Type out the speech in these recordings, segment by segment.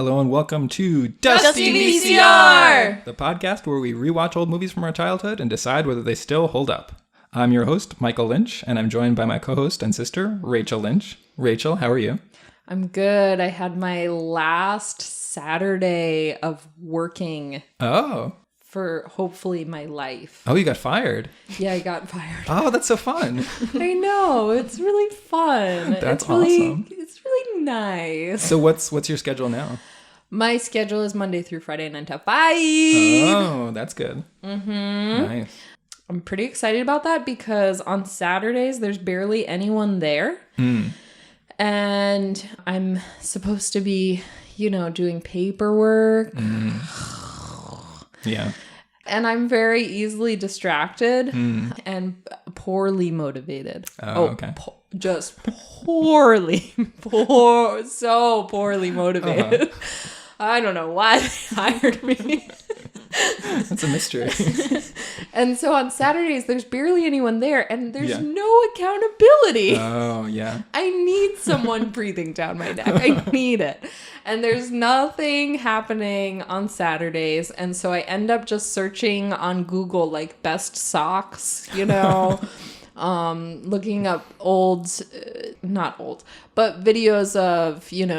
Hello and welcome to Dusty VCR! The podcast where we rewatch old movies from our childhood and decide whether they still hold up. I'm your host, Michael Lynch, and I'm joined by my co-host and sister, Rachel Lynch. Rachel, how are you? I'm good. I had my last Saturday of working for hopefully my life. Oh, you got fired? Yeah, I got fired. Oh, that's so fun. I know. It's really fun. That's awesome. It's really nice. So what's your schedule now? My schedule is Monday through Friday, 9 to 5. Oh, that's good. Mm-hmm. Nice. I'm pretty excited about that because on Saturdays, there's barely anyone there. And I'm supposed to be, doing paperwork. Yeah. And I'm very easily distracted and poorly motivated. Oh, okay. Just poorly, so poorly motivated. I don't know why they hired me. That's a mystery. And so on Saturdays, there's barely anyone there, and there's no accountability. Oh, yeah. I need someone breathing down my neck. I need it. And there's nothing happening on Saturdays. And so I end up just searching on Google, like, best socks, looking up not old, but videos of, vintage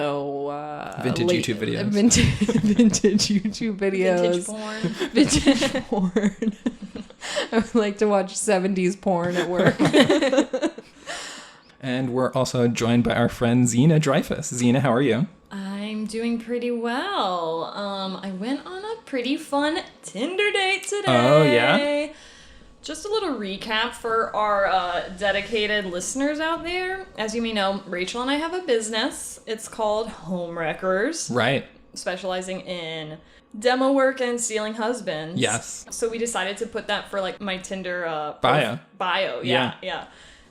YouTube videos. Vintage YouTube videos. Vintage porn. I would like to watch 70s porn at work. And we're also joined by our friend Zena Dreyfus. Zena, how are you? I'm doing pretty well. I went on a pretty fun Tinder date today. Oh, yeah? Just a little recap for our dedicated listeners out there. As you may know, Rachel and I have a business. It's called Home Wreckers. Right. Specializing in demo work and stealing husbands. Yes. So we decided to put that for like my Tinder bio. Yeah.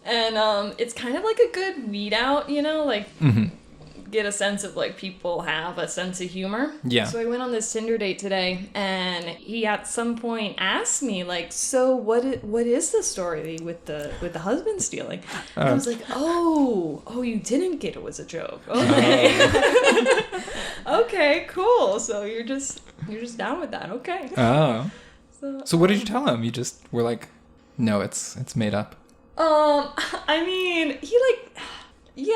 And it's kind of like a good weed out, get a sense of like people have a sense of humor. Yeah. So I went on this Tinder date today, and he at some point asked me like, "So what is the story with the husband stealing?" And I was like, "Oh, you didn't get it was a joke. Okay, okay, cool. So you're just down with that, okay?" Oh. So what did you tell him? You just were like, "No, it's made up." I mean, he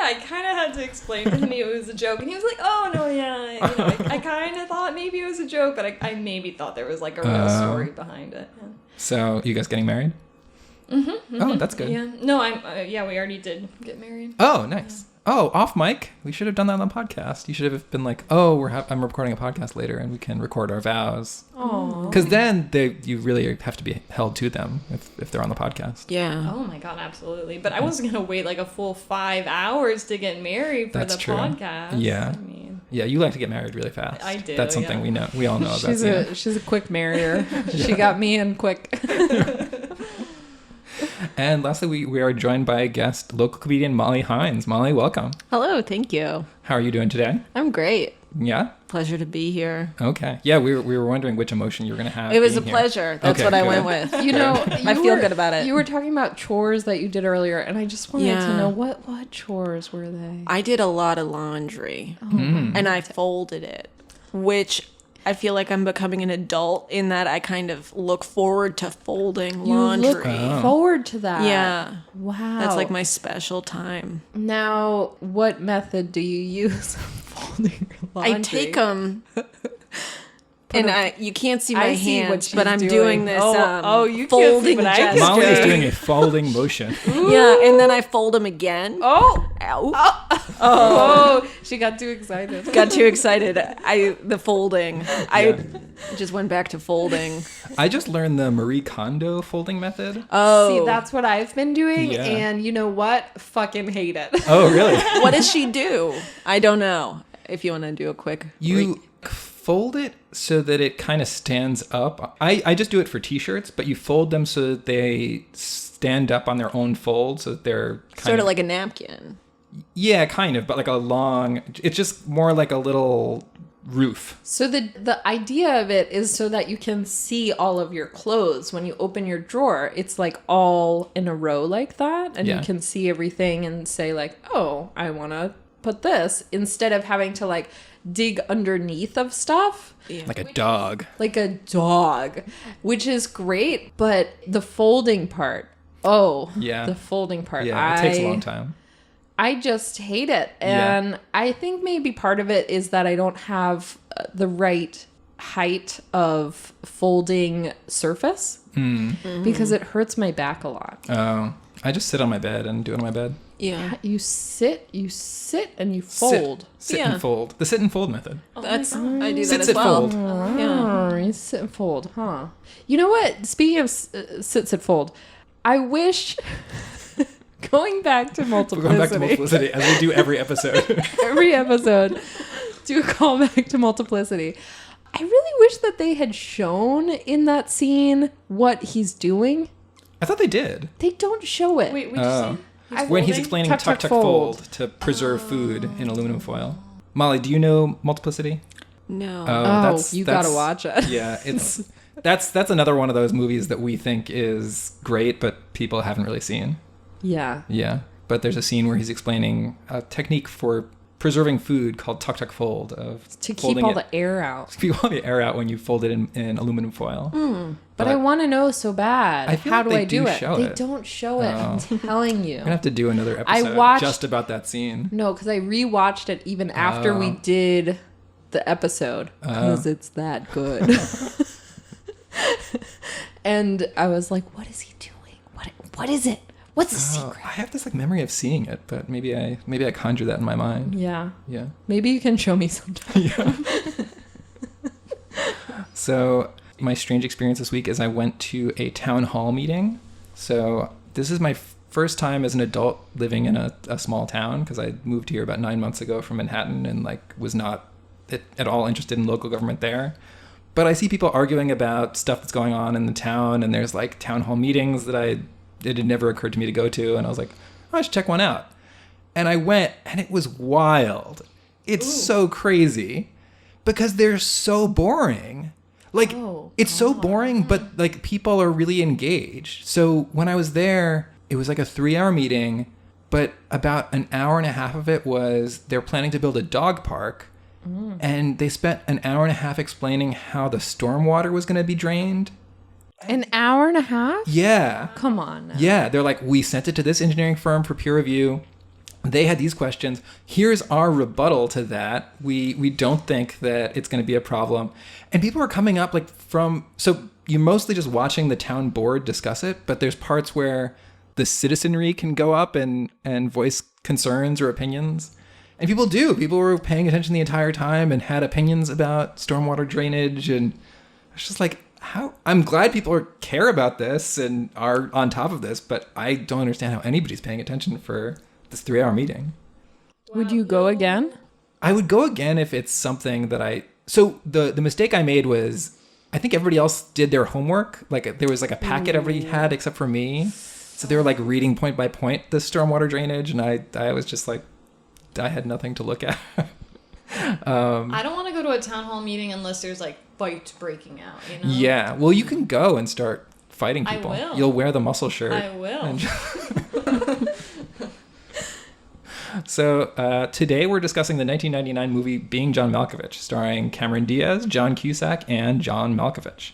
I kind of had to explain to him it was a joke, and he was like, "Oh no, yeah." I kind of thought maybe it was a joke, but I maybe thought there was like a real story behind it. Yeah. So you guys getting married? Mm-hmm. Oh, that's good. Yeah. No, we already did get married. Oh, nice. Yeah. Oh, off mic. We should have done that on the podcast. You should have been like, "Oh, I'm recording a podcast later, and we can record our vows." Oh. Because then you really have to be held to them if they're on the podcast. Yeah. Oh my God, absolutely. But I wasn't gonna wait like a full 5 hours to get married for That's the true. podcast. Yeah. I mean, yeah, you like to get married really fast. I do. That's something we know. We all know about. She's a quick marrier. She got me in quick. And lastly, we are joined by a guest, local comedian Molly Hynes. Molly, welcome. Hello, thank you. How are you doing today? I'm great. Yeah? Pleasure to be here. Okay. Yeah, we were wondering which emotion you were going to have. It was a here. pleasure. That's okay, what I good. went with. I feel good about it. You were talking about chores that you did earlier, and I just wanted to know what chores were they? I did a lot of laundry, and I folded it, which I feel like I'm becoming an adult in that I kind of look forward to folding laundry. You look forward to that? Yeah. Wow. That's like my special time. Now, what method do you use folding your laundry? I take them... And you can't see my hands, but I'm doing this you folding can't see gesture. Molly is doing a folding motion. Yeah, and then I fold them again. Oh! Ow. Oh! She got too excited. Got too excited. The folding. I just went back to folding. I just learned the Marie Kondo folding method. Oh. See, that's what I've been doing, Yeah. and you know what? Fucking hate it. Oh, really? What does she do? I don't know. If you want to do a quick... You fold it so that it kind of stands up. I just do it for t-shirts, but you fold them so that they stand up on their own fold, so that they're sort of like a napkin. Yeah, kind of, but like a long... It's just more like a little roof. So the idea of it is so that you can see all of your clothes. When you open your drawer, it's like all in a row like that, and you can see everything and say like, oh, I want to put this, instead of having to like dig underneath of stuff. Like a dog. Like a dog, which is great, but the folding part. Oh, Yeah. the folding part. Yeah, it takes a long time. I just hate it. And I think maybe part of it is that I don't have the right height of folding surface because it hurts my back a lot. Oh, I just sit on my bed and do it on my bed. Yeah. You sit and you fold. Sit Yeah. and fold. The sit and fold method. That's I do that Sit, as sit, well. fold. Yeah. Oh, you sit and fold, huh? You know what? Speaking of sit, fold, I wish going back to We're multiplicity. going back to multiplicity as we do every episode. Every episode, do a callback to multiplicity. I really wish that they had shown in that scene what he's doing. I thought they did. They don't show it. Wait, what'd you say? When he's folding? explaining Tuck, tuck, tuck, tuck, fold. fold to preserve food in aluminum foil. Molly, do you know multiplicity? No. Oh, you gotta watch it. Yeah, that's another one of those movies that we think is great, but people haven't really seen. Yeah. Yeah, but there's a scene where he's explaining a technique for preserving food called tuck, tuck, fold of To keep folding all it- the air out. to keep all the air out when you fold it in aluminum foil. But I want to know so bad. I feel How like do they I do do it? show They it. don't show it. I'm telling you. We're gonna have to do another I episode watched- just about that scene. No, because I rewatched it even after we did the episode because it's that good. And I was like, "What is he doing? What is it? What's the secret?" I have this like memory of seeing it, but maybe I conjure that in my mind. Yeah, Yeah. maybe you can show me sometime. So my strange experience this week is I went to a town hall meeting. So this is my first time as an adult living in a small town because I moved here about 9 months ago from Manhattan and like was not at all interested in local government there. But I see people arguing about stuff that's going on in the town, and there's like town hall meetings that it had never occurred to me to go to, and I was like, oh, I should check one out. And I went, and it was wild. It's so crazy because they're so boring. Like, it's so boring, but like people are really engaged. So when I was there, it was like a 3-hour meeting, but about an hour and a half of it was they're planning to build a dog park. And they spent an hour and a half explaining how the stormwater was going to be drained. An hour and a half? Yeah. Come on. Now. Yeah. They're like, we sent it to this engineering firm for peer review. They had these questions. Here's our rebuttal to that. We don't think that it's going to be a problem. And people are coming up like so you're mostly just watching the town board discuss it, but there's parts where the citizenry can go up and voice concerns or opinions. And people do. People were paying attention the entire time and had opinions about stormwater drainage. And it's just like, I'm glad people care about this and are on top of this, but I don't understand how anybody's paying attention for this 3-hour meeting. Would you go again? I would go again if it's something that so the mistake I made was I think everybody else did their homework. Like there was like a packet everybody had except for me. So they were like reading point by point the stormwater drainage. And I was just like, I had nothing to look at. I don't want to go to a town hall meeting unless there's like fights breaking out, you know? Yeah. Well, you can go and start fighting I people. will. You'll wear the muscle shirt. I will. So today we're discussing the 1999 movie Being John Malkovich, starring Cameron Diaz, John Cusack, and John Malkovich.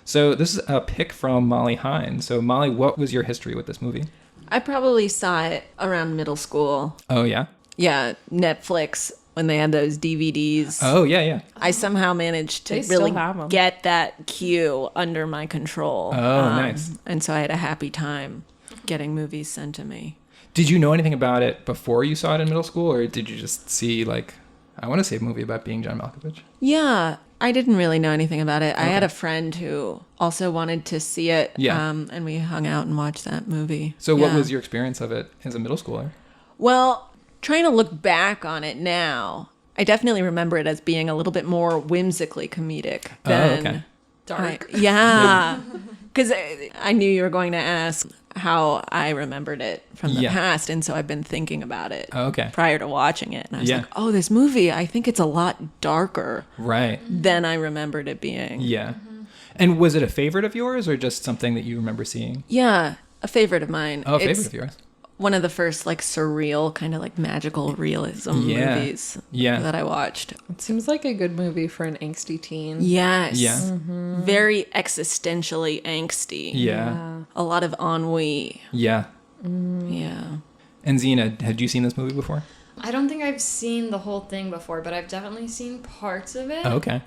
So this is a pick from Molly Hynes. So Molly, what was your history with this movie? I probably saw it around middle school. Oh, yeah? Yeah, Netflix, when they had those DVDs. Oh, yeah. I somehow managed to They still really have 'em. get that cue under my control. Oh, nice. And so I had a happy time getting movies sent to me. Did you know anything about it before you saw it in middle school, or did you just see, like, I want to see a movie about Being John Malkovich? Yeah, I didn't really know anything about it. I had a friend who also wanted to see it, Yeah. and we hung out and watched that movie. So what Yeah. was your experience of it as a middle schooler? Well, trying to look back on it now, I definitely remember it as being a little bit more whimsically comedic than okay. Dark. yeah, because I knew you were going to ask how I remembered it from the Yeah. past, and so I've been thinking about it Okay. prior to watching it, and I was Yeah. like, oh, this movie, I think it's a lot darker Right. than I remembered it being. Yeah. And was it a favorite of yours or just something that you remember seeing? Yeah, a favorite of mine. Oh, a favorite It's of yours. one of the first like surreal kind of like magical realism movies that I watched. It seems like a good movie for an angsty teen. Yes. Yeah. Mm-hmm. Very existentially angsty. Yeah. A lot of ennui. Yeah. Yeah. And Zena, had you seen this movie before? I don't think I've seen the whole thing before, but I've definitely seen parts of it. Oh, okay.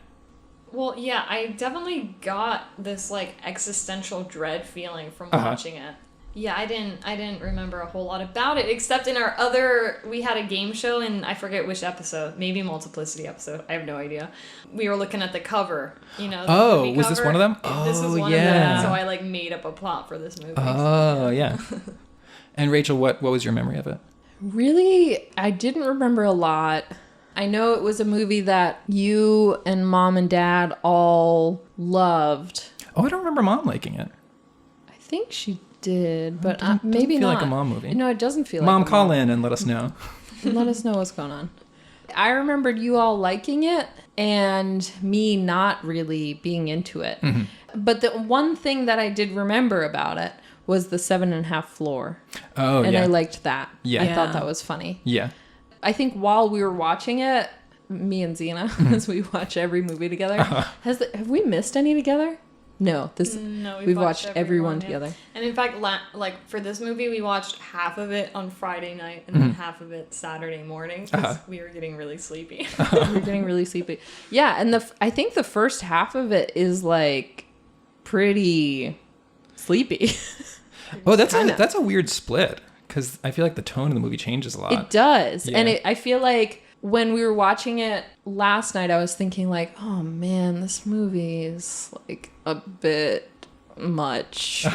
Well, yeah, I definitely got this like existential dread feeling from watching it. Yeah, I didn't remember a whole lot about it, except in we had a game show in, I forget which episode, maybe Multiplicity episode, I have no idea. We were looking at the cover, the movie was cover. this one of them? This was one of them, so I like made up a plot for this movie. Oh, yeah. And Rachel, what was your memory of it? Really, I didn't remember a lot. I know it was a movie that you and Mom and Dad all loved. Oh, I don't remember Mom liking it. I think she did, but Doesn't maybe feel not. like a mom movie. No, it doesn't feel Mom, like a call in and let us know. Let us know what's going on. I remembered you all liking it and me not really being into it. Mm-hmm. But the one thing that I did remember about it was the 7.5 floor. Oh, and yeah. I liked that. Yeah. I thought that was funny. Yeah. I think while we were watching it, me and Zena, as we watch every movie together, have we missed any together? No, No, we've watched every one together. And in fact, like for this movie, we watched half of it on Friday night and then half of it Saturday morning because we were getting really sleepy. We're getting really sleepy. Yeah, and I think the first half of it is like pretty sleepy. Oh, that's a weird split because I feel like the tone of the movie changes a lot. It does. Yeah. And I feel like when we were watching it last night, I was thinking like, oh man, this movie is like a bit much.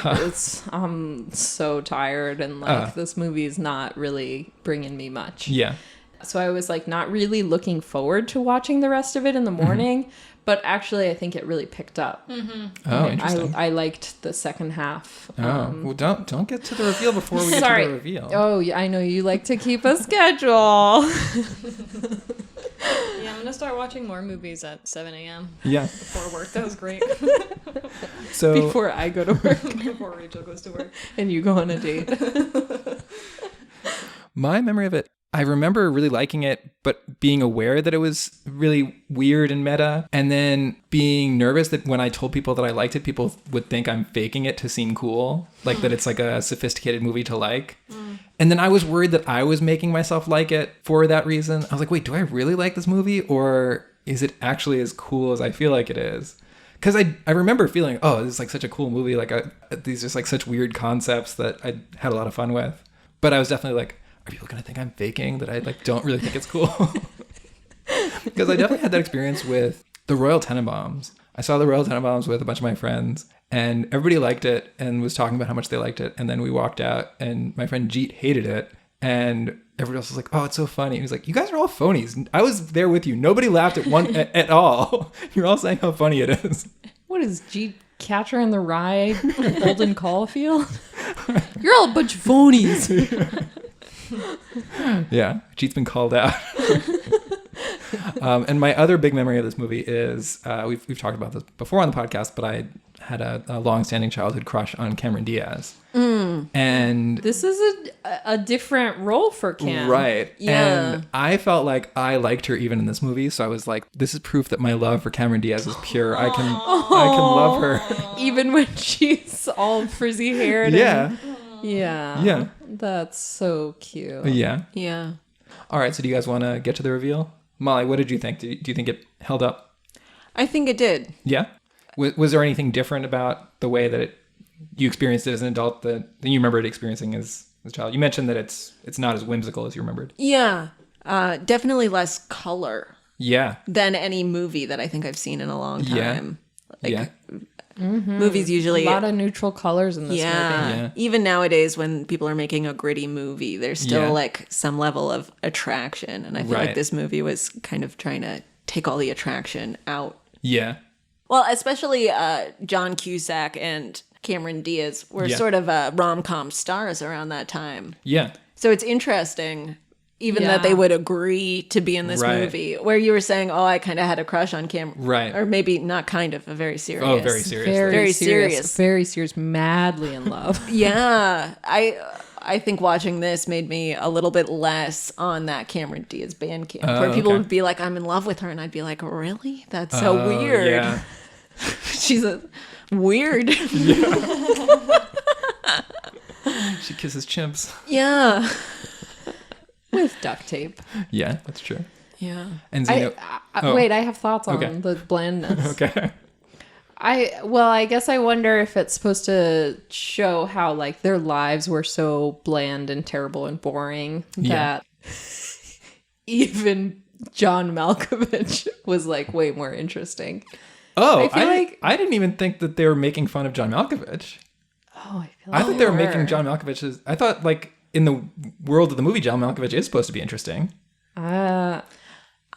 I'm so tired and like this movie is not really bringing me much. Yeah. So I was like not really looking forward to watching the rest of it in the morning. But actually, I think it really picked up. Mm-hmm. Oh, interesting. I liked the second half. Well, don't get to the reveal before we get to the reveal. Oh, yeah, I know you like to keep a schedule. Yeah, I'm gonna start watching more movies at 7 a.m. Yeah. before work. That was great. So Before I go to work Before Rachel goes to work. and you go on a date. my memory of it, I remember really liking it, but being aware that it was really weird and meta, and then being nervous that when I told people that I liked it, people would think I'm faking it to seem cool, like that it's like a sophisticated movie to like. And then I was worried that I was making myself like it for that reason. I was like, wait, do I really like this movie, or is it actually as cool as I feel like it is? Because I remember feeling, oh, this is like such a cool movie. Like these are just like such weird concepts that I had a lot of fun with. But I was definitely like, are people going to think I'm faking that I like don't really think it's cool? Because I definitely had that experience with the Royal Tenenbaums. I saw the Royal Tenenbaums with a bunch of my friends and everybody liked it and was talking about how much they liked it. And then we walked out and my friend Jeet hated it. And everybody else was like, oh, it's so funny. And he was like, you guys are all phonies. I was there with you. Nobody laughed at all. You're all saying how funny it is. What is G Catcher in the Rye, Holden Caulfield? You're all a bunch of phonies. Yeah, Jeet's been called out. And my other big memory of this movie is we've talked about this before on the podcast, but I had a long-standing childhood crush on Cameron Diaz. And This is a different role for Cam. right. Yeah. And I felt like I liked her even in this movie, so I was like, this is proof that my love for Cameron Diaz is pure. I can love her. Even when she's all frizzy haired. Yeah. Yeah. Yeah. That's so cute. Yeah. Yeah. All right, so do you guys want to get to the reveal? Molly, what did you think? Do you think it held up? I think it did. Yeah? Was there anything different about the way that you experienced it as an adult that you remembered experiencing as a child? You mentioned that it's not as whimsical as you remembered. Yeah. Definitely less color Yeah. than any movie that I think I've seen in a long time. Yeah. Movies usually... A lot of neutral colors in this movie. Yeah. Even nowadays when people are making a gritty movie, there's still Yeah. like some level of attraction. And I feel Right. like this movie was kind of trying to take all the attraction out. Yeah. Well, especially John Cusack and Cameron Diaz were Yeah. sort of rom-com stars around that time. Yeah. So it's interesting, even Yeah. that they would agree to be in this Right. movie, where you were saying, oh, I kind of had a crush on Cameron. Right. Or maybe not kind of, a very serious. Oh, very serious. Very serious. Very serious. Madly in love. Yeah. I think watching this made me a little bit less on that Cameron Diaz band camp, where people would be like, I'm in love with her. And I'd be like, really? That's so weird. Yeah. She's weird. She kisses chimps. Yeah. With duct tape. Yeah, that's true. Yeah. And Xena... Wait, I have thoughts on Okay. the blandness. Okay. I guess I wonder if it's supposed to show how like their lives were so bland and terrible and boring that even John Malkovich was like way more interesting. Oh, I feel like- I didn't even think that they were making fun of John Malkovich. Oh, I feel I like thought they were making John Malkovich I thought like in the world of the movie, John Malkovich is supposed to be interesting.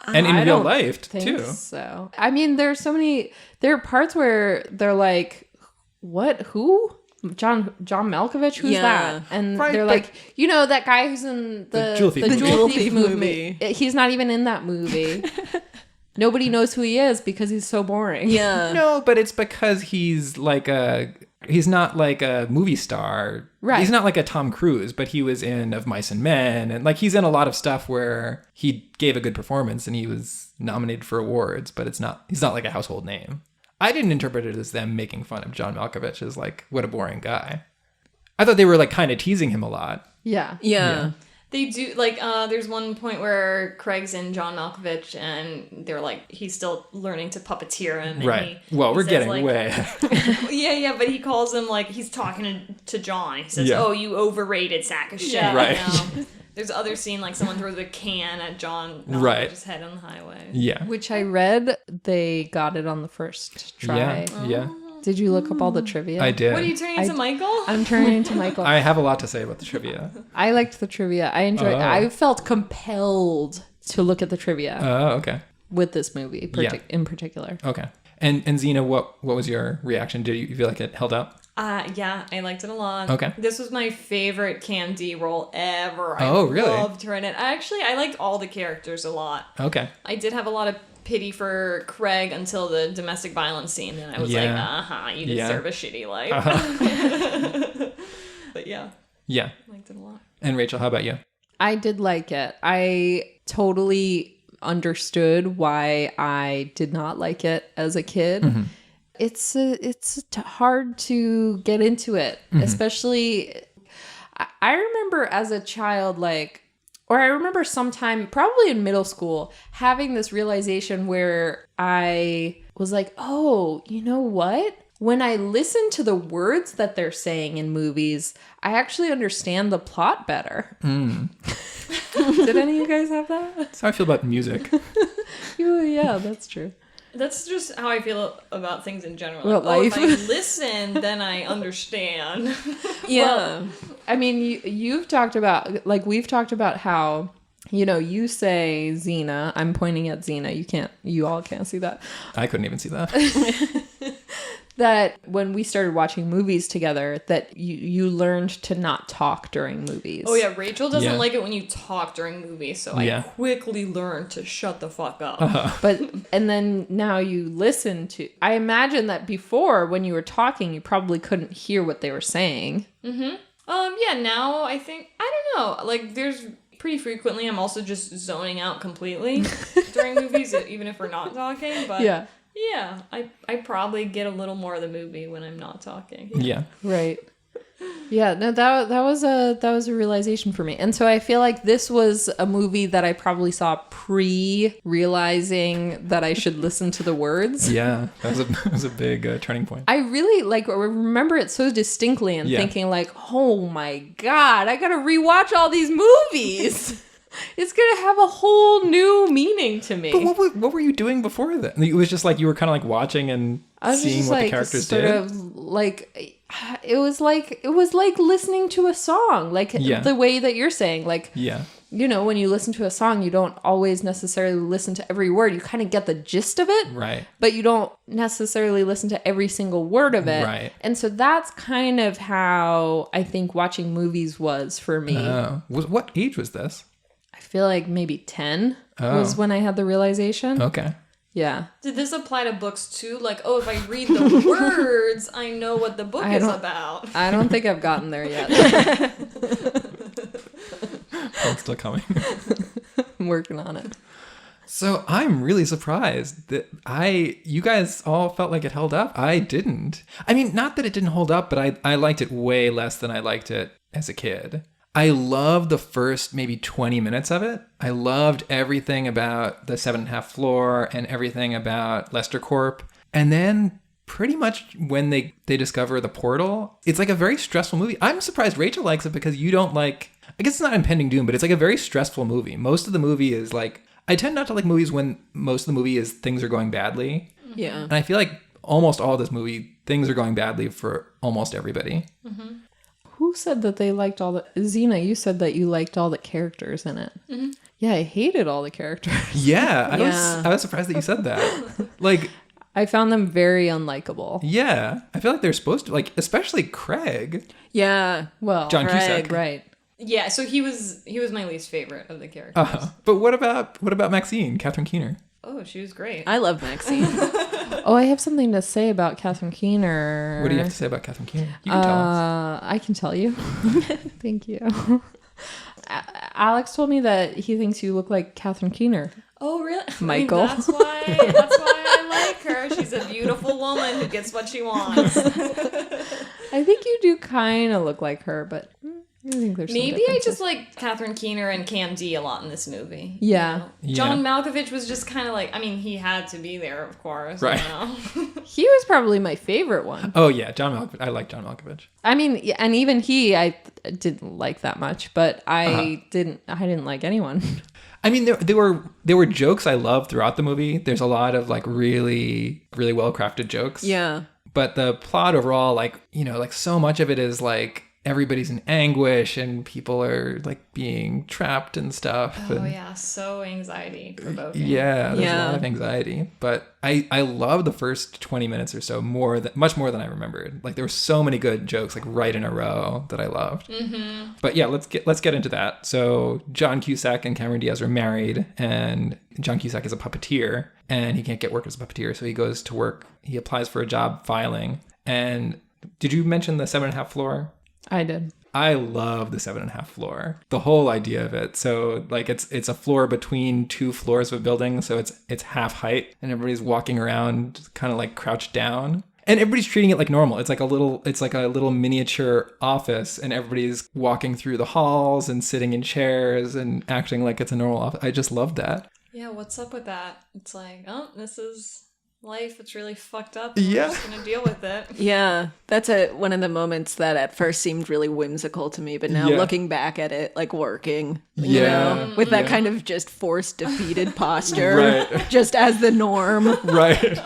And in I real don't life think too. so. I mean, there are parts where they're like, what, who? John Malkovich, who's that? And Right, they're but- like, you know, that guy who's in the Jewel Thief movie. Jewel Thief movie. He's not even in that movie. Nobody knows who he is because he's so boring. Yeah. No, but it's because he's not like a movie star. Right. He's not like a Tom Cruise, but he was in Of Mice and Men. And like he's in a lot of stuff where he gave a good performance and he was nominated for awards, but he's not like a household name. I didn't interpret it as them making fun of John Malkovich as like, what a boring guy. I thought they were like kind of teasing him a lot. Yeah. Yeah. They do, like, there's one point where Craig's in John Malkovich, and they're like, he's still learning to puppeteer him. And Right. he Well, we're says, getting like, way. Yeah, but he calls him, like, he's talking to John. He says, Yeah. oh, you overrated sack of shit. Yeah. Right. You know? There's other scene, like, someone throws a can at John Malkovich's Right. head on the highway. Yeah. Which I read they got it on the first try. Yeah. Did you look up all the trivia? I did. What are you turning into, Michael? I'm turning into Michael. I have a lot to say about the trivia. I liked the trivia. I enjoyed. Oh. I felt compelled to look at the trivia Oh, okay. with this movie Yeah. in particular. Okay. And Xena, what was your reaction? Did you feel like it held up? Yeah, I liked it a lot. Okay. This was my favorite Cam D role ever. I Oh, really? loved her in it. I liked all the characters a lot. Okay. I did have a lot of pity for Craig until the domestic violence scene, and I was like, you deserve a shitty life. But yeah, Yeah. I liked it a lot. And Rachel, how about you? I did like it. I totally understood why I did not like it as a kid. Mm-hmm. It's hard to get into it, especially. I remember as a child, or I remember sometime, probably in middle school, having this realization where I was like, oh, you know what? When I listen to the words that they're saying in movies, I actually understand the plot better. Did any of you guys have that? That's how I feel about music. Yeah, that's true. That's just how I feel about things in general. About Like, life. if I listen, then I understand. Yeah. I mean, you've talked about, we've talked about how, you say Xena. I'm pointing at Xena. You all can't see that. I couldn't even see that. That when we started watching movies together, that you learned to not talk during movies. Oh yeah, Rachel doesn't Yeah. like it when you talk during movies, so Yeah. I quickly learned to shut the fuck up. And then now you listen to, I imagine that before when you were talking, you probably couldn't hear what they were saying. Yeah, now I think, I don't know, like there's pretty frequently I'm also just zoning out completely during movies, even if we're not talking, but yeah, I probably get a little more of the movie when I'm not talking. Yeah. Right. Yeah, no, that was a realization for me. And so I feel like this was a movie that I probably saw realizing that I should listen to the words. Yeah. That was a big turning point. I really remember it so distinctly and thinking like, oh my God, I gotta rewatch all these movies. It's gonna have a whole new meaning to me. But what were you doing before that? It was just like you were kind of like watching and I was seeing just what the like characters sort did. of like it was like listening to a song, like the way that you're saying, like Yeah. when you listen to a song, you don't always necessarily listen to every word. You kind of get the gist of it, Right. but you don't necessarily listen to every single word of it. Right. And so that's kind of how I think watching movies was for me. Oh. What age was this? I feel like maybe 10 was when I had the realization. Okay. Yeah. Did this apply to books too? Like, oh, if I read the words, I know what the book is about. I don't think I've gotten there yet. It's still coming. I'm working on it. So I'm really surprised that you guys all felt like it held up. I didn't. I mean, not that it didn't hold up, but I liked it way less than I liked it as a kid. I loved the first maybe 20 minutes of it. I loved everything about the 7.5 floor and everything about Lester Corp. And then pretty much when they discover the portal, it's like a very stressful movie. I'm surprised Rachel likes it because you don't like, I guess it's not impending doom, but it's like a very stressful movie. Most of the movie is like, I tend not to like movies when most of the movie is things are going badly. Yeah. And I feel like almost all this movie, things are going badly for almost everybody. Mm-hmm. Who said that they liked all the... Xena, you said that you liked all the characters in it. Mm-hmm. Yeah, I hated all the characters. Yeah, I was surprised that you said that. Like... I found them very unlikable. Yeah. I feel like they're supposed to, like, especially Craig. Yeah. Well, John Cusack. Right. Yeah, so he was my least favorite of the characters. But what about Maxine, Catherine Keener? Oh, she was great. I love Maxine. Oh, I have something to say about Catherine Keener. What do you have to say about Catherine Keener? You can tell us. I can tell you. Thank you. Alex told me that he thinks you look like Catherine Keener. Oh, really? Michael. I mean, that's why I like her. She's a beautiful woman who gets what she wants. I think you do kind of look like her, but I think there's some Maybe I differences. just like Catherine Keener and Cam D a lot in this movie. Yeah. You know? John Malkovich was just kind of like, I mean, he had to be there, of course. Right. You know? He was probably my favorite one. Oh, yeah, John Malkovich. I like John Malkovich. I mean, and even I didn't like that much, but I didn't like anyone. I mean, there were jokes I loved throughout the movie. There's a lot of like really, really well crafted jokes. Yeah. But the plot overall, like, you know, like so much of it is like everybody's in anguish and people are like being trapped and stuff. Oh, and, yeah. So anxiety provoking. Yeah, there's a Yeah. lot of anxiety. But I love the first 20 minutes or so much more than I remembered. Like there were so many good jokes like right in a row that I loved. Mm-hmm. But yeah, let's get into that. So John Cusack and Cameron Diaz are married, and John Cusack is a puppeteer, and he can't get work as a puppeteer, so he goes to work. He applies for a job filing. And did you mention the 7.5 floor? I did. I love the 7.5 floor. The whole idea of it. So like it's a floor between two floors of a building, so it's half height, and everybody's walking around kind of like crouched down. And everybody's treating it like normal. It's like a little miniature office, and everybody's walking through the halls and sitting in chairs and acting like it's a normal office. I just love that. Yeah, what's up with that? It's like, oh, this is life. It's really fucked up. Yeah. We're just gonna deal with it. Yeah, that's one of the moments that at first seemed really whimsical to me, but now looking back at it, like working, you know, with that kind of just forced defeated posture, Right. just as the norm. Right.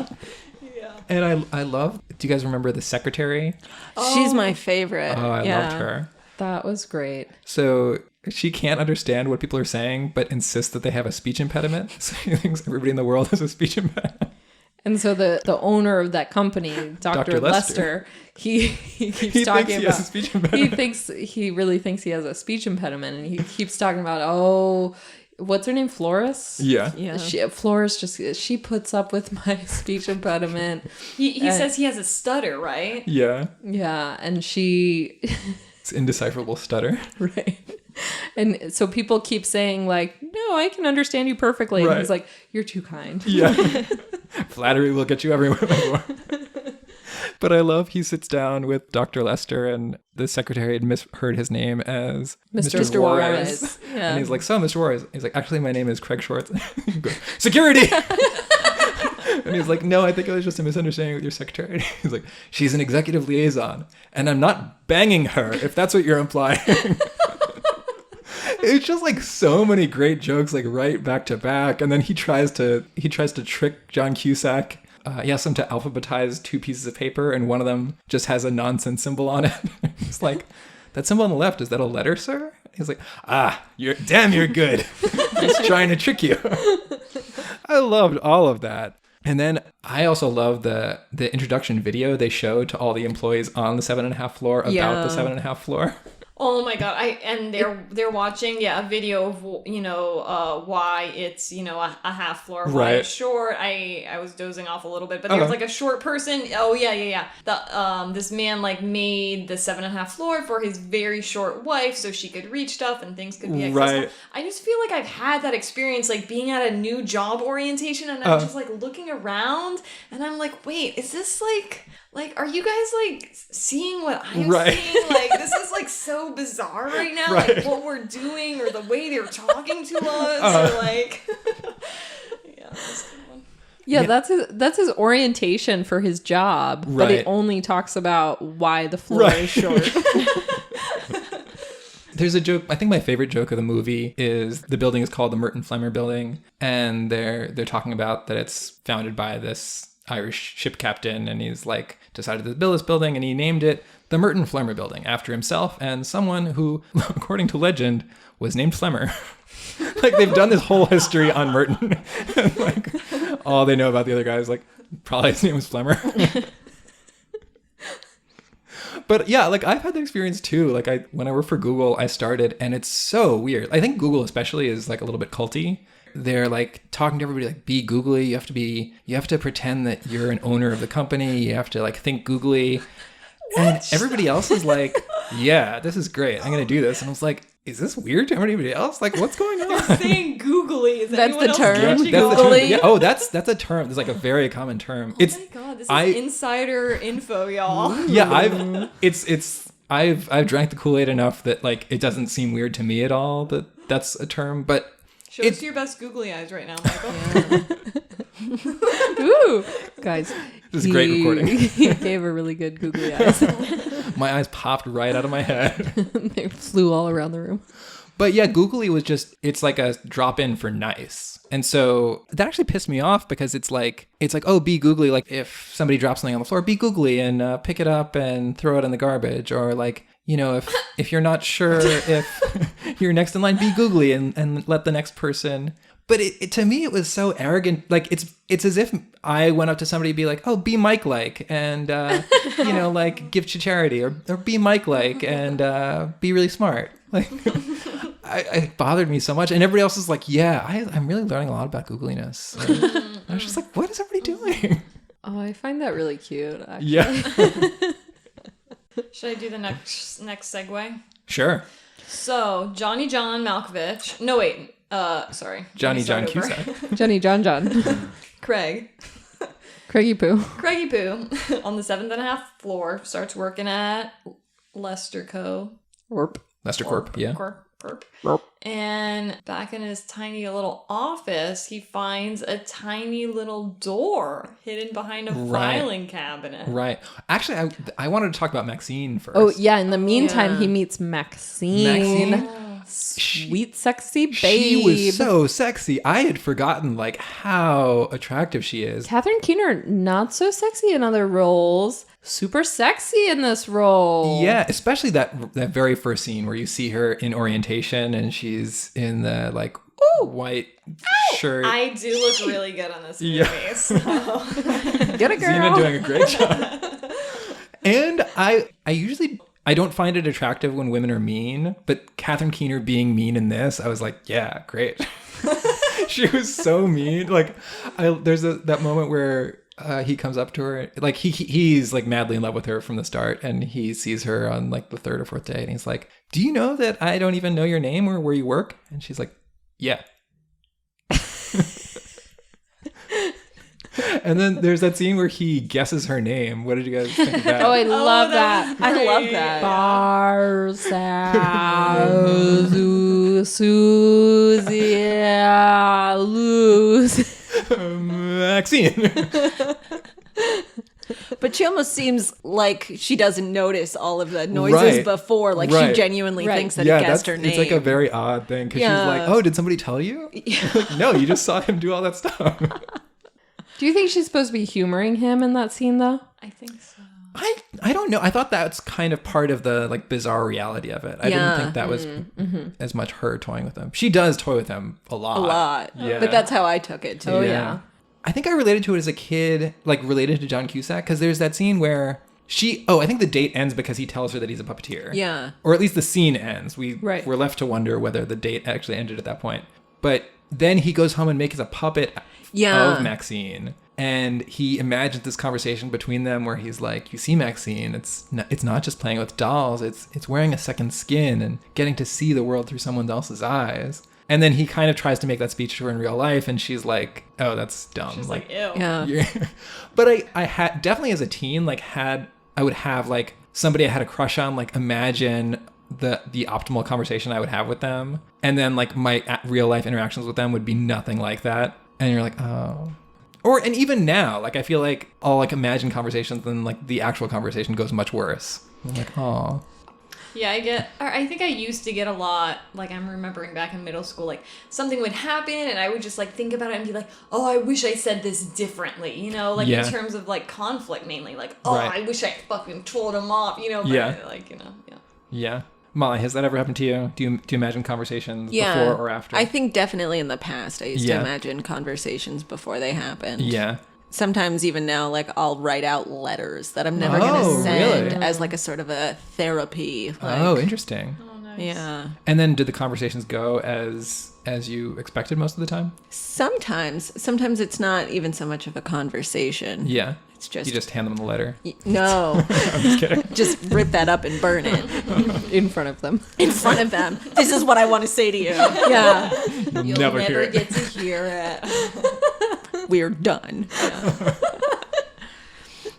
And I love, do you guys remember the secretary? She's my favorite. Oh, I loved her. That was great. So she can't understand what people are saying, but insists that they have a speech impediment. So she thinks everybody in the world has a speech impediment. And so the owner of that company, Dr. Lester, he keeps talking he about has a speech impediment. he really thinks he has a speech impediment, and he keeps talking about, oh, what's her name, Flores? Yeah. Yeah. Flores she puts up with my speech impediment. He says he has a stutter, right? Yeah. Yeah, and she It's indecipherable stutter. right. And so people keep saying like, no, I can understand you perfectly. Right. And he's like, you're too kind. Yeah. Flattery will get you everywhere. But I love he sits down with Dr. Lester, and the secretary had misheard his name as Mr. Juarez. Yeah. And he's like, so Mr. Juarez. He's like, actually, my name is Craig Schwartz. He goes, security! And he's like, no, I think it was just a misunderstanding with your secretary. He's like, she's an executive liaison, and I'm not banging her, if that's what you're implying. It's just like so many great jokes, like right back to back. And then he tries to trick John Cusack. He asks him to alphabetize 2 pieces of paper, and one of them just has a nonsense symbol on it. It's like, that symbol on the left, is that a letter, sir? He's like, you're good. Just trying to trick you. I loved all of that. And then I also love the introduction video they showed to all the employees on the 7.5 floor about the 7.5 floor. Oh my god! They're watching a video of why it's a half floor, why it's short. I was dozing off a little bit, but there's like a short person. Oh yeah. This man like made the 7.5 floor for his very short wife so she could reach stuff and things could be accessible. Right. I just feel like I've had that experience like being at a new job orientation and I'm just like looking around and I'm like, wait, is this like are you guys like seeing what I'm seeing? Like this is like so bizarre right now, like what we're doing or the way they're talking to us or like that's a good one. Yeah, that's his orientation for his job, but it only talks about why the floor is short. There's a joke. I think my favorite joke of the movie is the building is called the Merton Flemmer Building, and they're talking about that it's founded by this Irish ship captain, and he's like decided to build this building, and he named it the Merton Flemmer Building after himself and someone who, according to legend, was named Flemmer. Like they've done this whole history on Merton, and like all they know about the other guy is like probably his name was Flemmer. But yeah, like I've had the experience too. Like when I worked for Google, I started, and it's so weird. I think Google especially is like a little bit culty. They're like talking to everybody like, be googly. You have to pretend that you're an owner of the company. You have to like think googly. And everybody else is like, yeah, this is great. I'm going to do this. And I was like, is this weird to anybody else? Like, what's going on? They're saying googly. Is that's the term. Yeah, that's googly. The term. Yeah. Oh, that's a term. It's like a very common term. Oh my god, this is insider info, y'all. Yeah, I've drank the Kool-Aid enough that like it doesn't seem weird to me at all that that's a term. But show us your best googly eyes right now, Michael. Ooh, guys, this is great recording. He gave a really good googly eyes. My eyes popped right out of my head. They flew all around the room. But yeah, googly was just, it's like a drop in for nice. And so that actually pissed me off because it's like, oh, be googly. Like if somebody drops something on the floor, be googly and pick it up and throw it in the garbage. Or like, if you're not sure if you're next in line, be googly and let the next person. But it to me, it was so arrogant. Like it's as if I went up to somebody and be like, oh, be Mike-like and, like give to charity or be Mike-like and be really smart. Like it bothered me so much. And everybody else is like, yeah, I'm really learning a lot about Googleyness. I was just like, what is everybody doing? Oh, I find that really cute, actually. Yeah. Should I do the next segue? Sure. So, Johnny John Malkovich. No, wait. Sorry. Johnny John Cusack. Johnny John. Craigie Poo. On the 7.5 floor starts working at Lester Co. Lester Corp. Yeah. Corp. And back in his tiny little office, he finds a tiny little door hidden behind a filing cabinet. Right. Actually, I wanted to talk about Maxine first. Oh, yeah. In the meantime, he meets Maxine. Sweet, sexy babe. She was so sexy. I had forgotten like how attractive she is. Catherine Keener, not so sexy in other roles. Super sexy in this role. Yeah, especially that very first scene where you see her in orientation and she's in the like white shirt. I do look really good on this movie. So. Get a girl. Xena doing a great job. And I don't find it attractive when women are mean, but Catherine Keener being mean in this, I was like, yeah, great. She was so mean. Like, there's that moment where he comes up to her, like he's like madly in love with her from the start, and he sees her on like the 3rd or 4th day, and he's like, "Do you know that I don't even know your name or where you work?" And she's like, "Yeah." And then there's that scene where he guesses her name. What did you guys think of that? Oh, I love that. I love that. Maxine. But she almost seems like she doesn't notice all of the noises before. Like she genuinely thinks that he guessed her name. It's like a very odd thing because she's like, "Oh, did somebody tell you?" Like, no, you just saw him do all that stuff. Do you think she's supposed to be humoring him in that scene, though? I think so. I don't know. I thought that's kind of part of the like bizarre reality of it. I didn't think that was as much her toying with him. She does toy with him a lot. Yeah. But that's how I took it too. Oh, yeah. I think I related to it as a kid, like related to John Cusack, because there's that scene where I think the date ends because he tells her that he's a puppeteer. Yeah. Or at least the scene ends. We're Right. left to wonder whether the date actually ended at that point. But then he goes home and makes a puppet of Maxine. And he imagines this conversation between them where he's like, you see, Maxine, it's not just playing with dolls. It's wearing a second skin and getting to see the world through someone else's eyes. And then he kind of tries to make that speech to her in real life, and she's like, "Oh, that's dumb." She's like, ew. Yeah. But I had definitely as a teen, I would have like somebody I had a crush on, like imagine the optimal conversation I would have with them, and then like my real life interactions with them would be nothing like that, and you're like, oh. And even now, like I feel like I'll like imagine conversations, and like the actual conversation goes much worse. I'm like, oh. Yeah, I think I used to get a lot, like I'm remembering back in middle school, like something would happen and I would just like think about it and be like, oh, I wish I said this differently, you know, like in terms of like conflict mainly, like, oh, Right. I wish I fucking told him off, you know, but like, you know, yeah. Yeah. Molly, has that ever happened to you? Do you imagine conversations before or after? I think definitely in the past I used to imagine conversations before they happened. Yeah. Sometimes even now, like I'll write out letters that I'm never going to send as like a sort of a therapy. Like, Oh, interesting. Oh, nice. Yeah. And then did the conversations go as you expected most of the time? Sometimes it's not even so much of a conversation. Yeah. It's just You just hand them the letter. No. I'm just kidding. Just rip that up and burn it In front of them. in front of them. This is what I want to say to you. Yeah. You'll Never never hear it. get to hear it. We're done.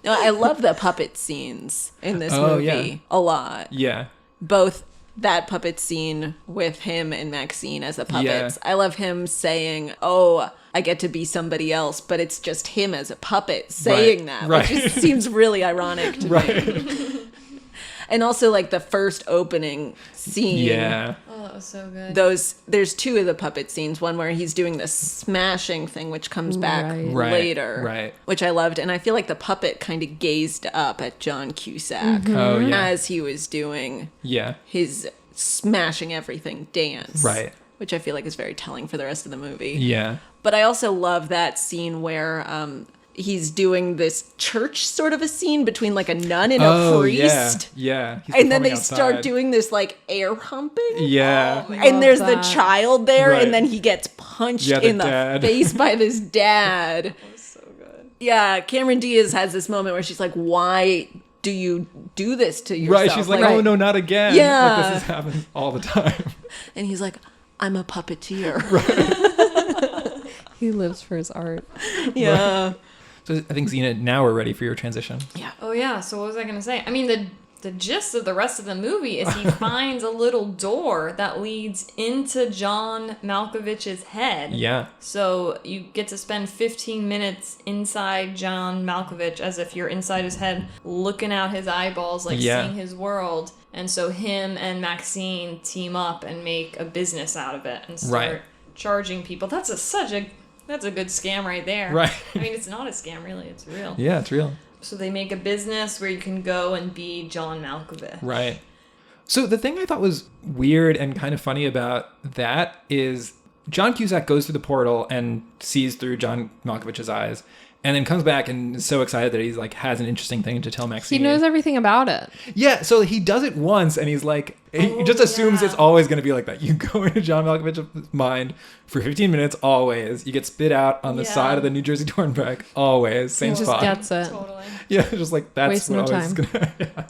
No, I love the puppet scenes in this movie a lot. Yeah. Both that puppet scene with him and Maxine as the puppets. Yeah. I love him saying, oh, I get to be somebody else, but it's just him as a puppet saying that, Right. which just seems really ironic to me. And also like the first opening scene. Yeah. Oh, that was so good. There's two of the puppet scenes, one where he's doing the smashing thing, which comes back Right. later, Right. which I loved. And I feel like the puppet kind of gazed up at John Cusack Oh, yeah. as he was doing Yeah. his smashing everything dance. Right. Which I feel like is very telling for the rest of the movie. Yeah. But I also love that scene where he's doing this church sort of a scene between like a nun and a priest. Yeah. He's And then performing they outside. start doing this like air humping. Yeah. And there's the that. child there, Right. and then he gets punched Yeah, the in the dad. face by this dad. So good. Yeah, Cameron Diaz has this moment where she's like, why do you do this to yourself? Right. She's like, oh, no, not again. Yeah. Like, this has happened all the time. And he's like, I'm a puppeteer. He lives for his art. Yeah. So I think, Zena, now we're ready for your transition. Yeah. Oh yeah, so what was I gonna say? I mean, the gist of the rest of the movie is he finds a little door that leads into John Malkovich's head. Yeah. So you get to spend 15 minutes inside John Malkovich as if you're inside his head, looking out his eyeballs, like seeing his world. And so him and Maxine team up and make a business out of it and start charging people. That's a good scam right there. Right. I mean, it's not a scam, really. It's real. Yeah, it's real. So they make a business where you can go and be John Malkovich. Right. So the thing I thought was weird and kind of funny about that is John Cusack goes through the portal and sees through John Malkovich's eyes, and then comes back and is so excited that he's like has an interesting thing to tell Maxine. He knows everything about it. Yeah, so he does it once, and he's like, he just assumes it's always going to be like that. You go into John Malkovich's mind for 15 minutes, always. You get spit out on the side of the New Jersey Turnpike, always, same He spot. just gets it. Totally. Yeah, just like that's Waste what no always time. gonna. Yeah,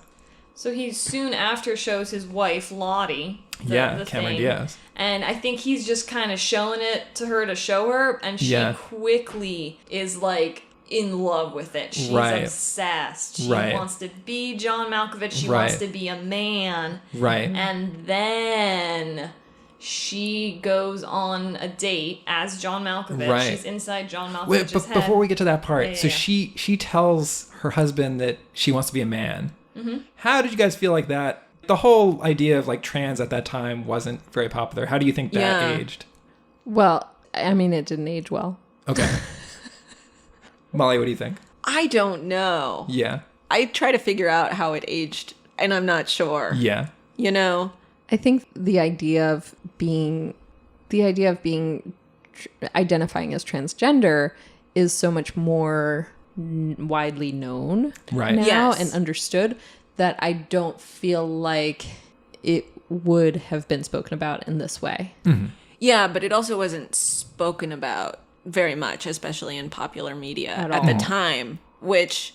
So he soon after shows his wife, Lottie, the Cameron thing. Diaz. And I think he's just kind of showing it to her to show her, and she quickly is like in love with it. She's obsessed. She wants to be John Malkovich. She wants to be a man. Right. And then she goes on a date as John Malkovich. Right. She's inside John Malkovich's Wait, but head. before we get to that part, so yeah. she tells her husband that she wants to be a man. Mm-hmm. How did you guys feel like that? The whole idea of like trans at that time wasn't very popular. How do you think that aged? Well, I mean, it didn't age well. Okay. Molly, what do you think? I don't know. Yeah. I try to figure out how it aged, and I'm not sure. Yeah. You know? I think the idea of being identifying as transgender is so much more widely known Right. now Yes. and understood, that I don't feel like it would have been spoken about in this way. Yeah, but it also wasn't spoken about very much, especially in popular media At at the all. time, which,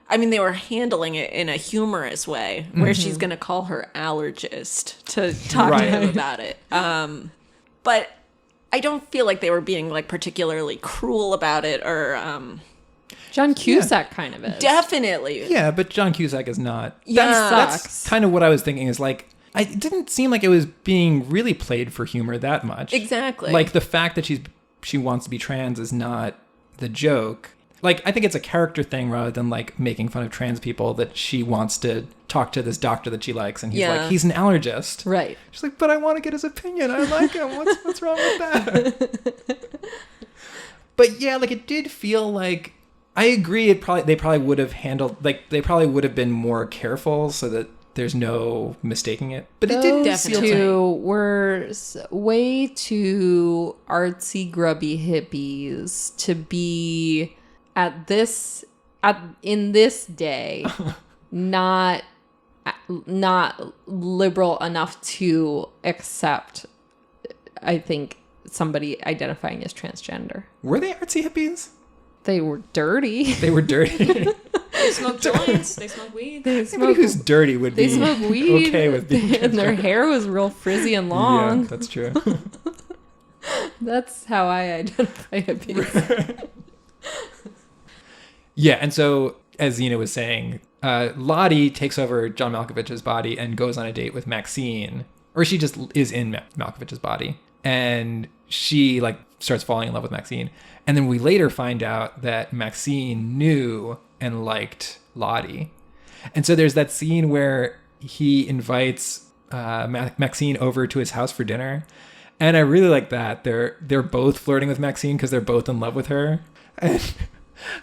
I mean, they were handling it in a humorous way where she's going to call her allergist to talk to him about it. But I don't feel like they were being like particularly cruel about it or John Cusack kind of is. definitely. Yeah, but John Cusack is not. Yeah. That's kind of what I was thinking is like, it didn't seem like it was being really played for humor that much. Exactly. Like the fact that she wants to be trans is not the joke. Like, I think it's a character thing rather than like making fun of trans people, that she wants to talk to this doctor that she likes. And he's like, he's an allergist. Right. She's like, but I want to get his opinion. I like him. What's wrong with that? But yeah, like it did feel like, I agree. They probably would have handled, like they probably would have been more careful so that there's no mistaking it. But it didn't Those feel two were way too artsy, grubby hippies to be in this day not liberal enough to accept, I think, somebody identifying as transgender. Were they artsy hippies? They were dirty. They were dirty. They smoke joints. They smoke weed. Anybody who's dirty would They be smoke weed. okay with being and their transgender. hair was real frizzy and long. Yeah, that's true. That's how I identify hippies. Yeah, and so as Zena was saying, Lottie takes over John Malkovich's body and goes on a date with Maxine, or she just is in Malkovich's body, and she like starts falling in love with Maxine. And then we later find out that Maxine knew and liked Lottie. And so there's that scene where he invites Maxine over to his house for dinner. And I really like that. They're both flirting with Maxine because they're both in love with her. And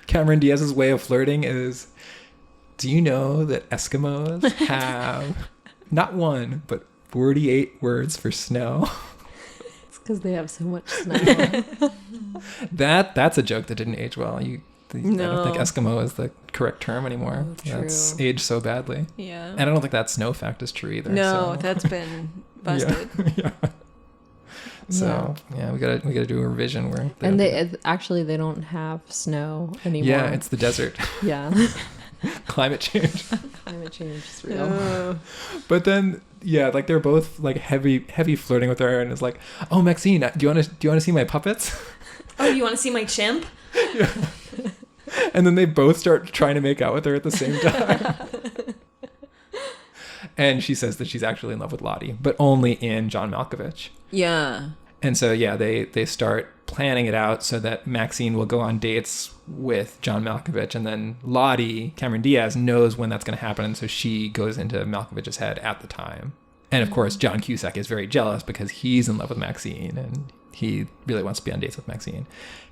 Cameron Diaz's way of flirting is, do you know that Eskimos have not one, but 48 words for snow? Because they have so much snow. That's a joke that didn't age well. I don't think Eskimo is the correct term anymore. Oh, true. That's aged so badly. Yeah. And I don't think that snow fact is true either. No, so. that's been busted. Yeah. So yeah, we gotta do a revision where. And they don't have snow anymore. Yeah, it's the desert. Yeah. Climate change. Climate change is real. But then yeah, like they're both like heavy flirting with her, and it's like, oh Maxine, do you want to see my puppets? Oh, you want to see my chimp? Yeah. And then they both start trying to make out with her at the same time. And she says that she's actually in love with Lottie, but only in John Malkovich. Yeah. And so, yeah, they start planning it out so that Maxine will go on dates with John Malkovich. And then Lottie, Cameron Diaz, knows when that's going to happen. And so she goes into Malkovich's head at the time. And of course, John Cusack is very jealous because he's in love with Maxine and he really wants to be on dates with Maxine.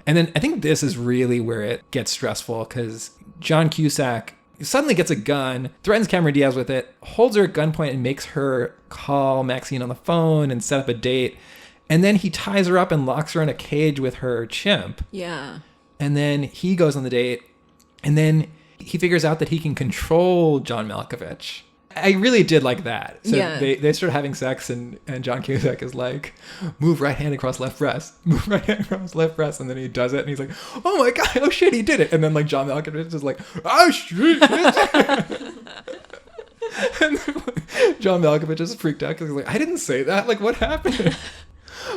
And then I think this is really where it gets stressful because John Cusack suddenly gets a gun, threatens Cameron Diaz with it, holds her at gunpoint and makes her call Maxine on the phone and set up a date. And then he ties her up and locks her in a cage with her chimp. Yeah. And then he goes on the date and then he figures out that he can control John Malkovich. I really did like that. So Yeah. they start having sex and John Cusack is like, move right hand across left breast, move right hand across left breast. And then he does it and he's like, oh my God, oh shit, he did it. And then like John Malkovich is like, oh shit. And then, like, John Malkovich is freaked out because he's like, I didn't say that. Like what happened?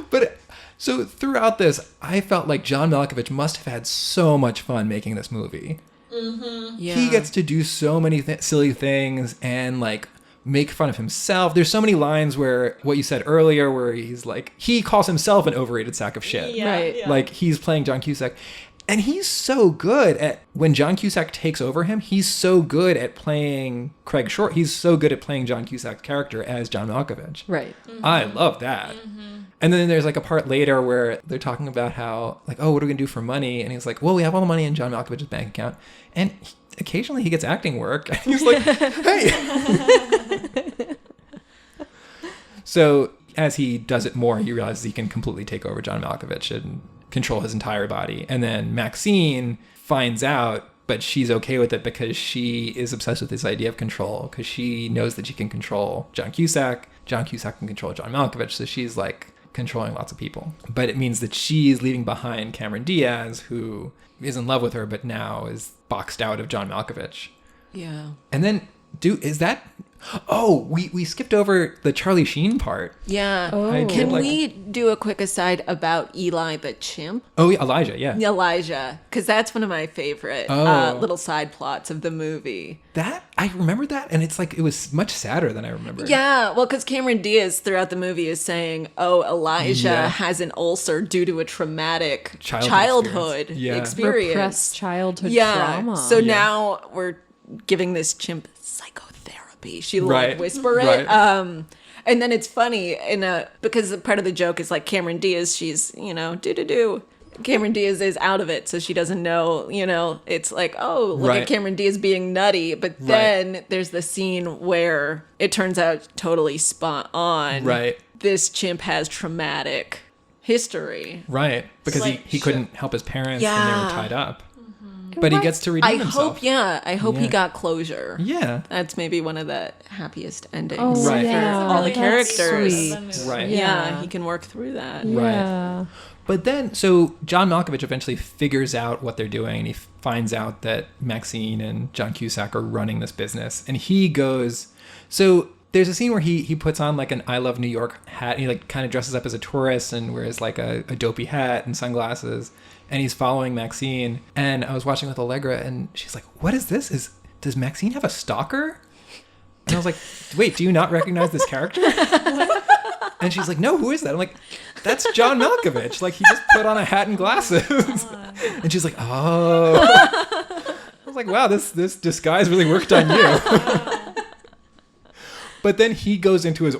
But so throughout this, I felt like John Malkovich must have had so much fun making this movie. Mm-hmm. Yeah. He gets to do so many silly things and like make fun of himself. There's so many lines where what you said earlier, where he's like, he calls himself an overrated sack of shit. Yeah, Right. yeah. Like he's playing John Cusack. And he's so good at, when John Cusack takes over him, he's so good at playing Craig Short. He's so good at playing John Cusack's character as John Malkovich. Right. I love that. And then there's like a part later where they're talking about how like, oh, what are we gonna do for money? And he's like, well, we have all the money in John Malkovich's bank account. And occasionally he gets acting work. And he's like, hey. So as he does it more, he realizes he can completely take over John Malkovich and control his entire body. And then Maxine finds out but she's okay with it because she is obsessed with this idea of control, because she knows that she can control John Cusack. John Cusack can control John Malkovich, so she's like controlling lots of people. But it means that she's leaving behind Cameron Diaz, who is in love with her, but now is boxed out of John Malkovich. Yeah. And then, we skipped over the Charlie Sheen part. Yeah. Oh. Can we do a quick aside about Eli the chimp? Oh, yeah, Elijah, yeah. Elijah, because that's one of my favorite little side plots of the movie. I remember that, and it's like, it was much sadder than I remember. Yeah, well, because Cameron Diaz throughout the movie is saying, Elijah has an ulcer due to a traumatic childhood experience. Repressed childhood Yeah. trauma. So now we're giving this chimp psychotherapy. She like whisper it. Right. And then it's funny because part of the joke is like Cameron Diaz, she's, do. Cameron Diaz is out of it, so she doesn't know, it's like, look at Cameron Diaz being nutty. But then there's the scene where it turns out totally spot on. Right. This chimp has traumatic history. Right. Because he couldn't help his parents when they were tied up. But he gets to redeem himself. I hope he got closure. Yeah. That's maybe one of the happiest endings Oh, Right. for all the that's characters. sweet. Right. Yeah, he can work through that. Yeah. But then, so John Malkovich eventually figures out what they're doing, and he finds out that Maxine and John Cusack are running this business. And he goes, so there's a scene where he puts on like an I Love New York hat, and he like kind of dresses up as a tourist and wears like a dopey hat and sunglasses. And he's following Maxine. And I was watching with Allegra, and she's like, what is this? Does Maxine have a stalker? And I was like, wait, do you not recognize this character? And she's like, no, who is that? I'm like, that's John Malkovich. Like, he just put on a hat and glasses. And she's like, oh. I was like, wow, this disguise really worked on you. But then he goes into his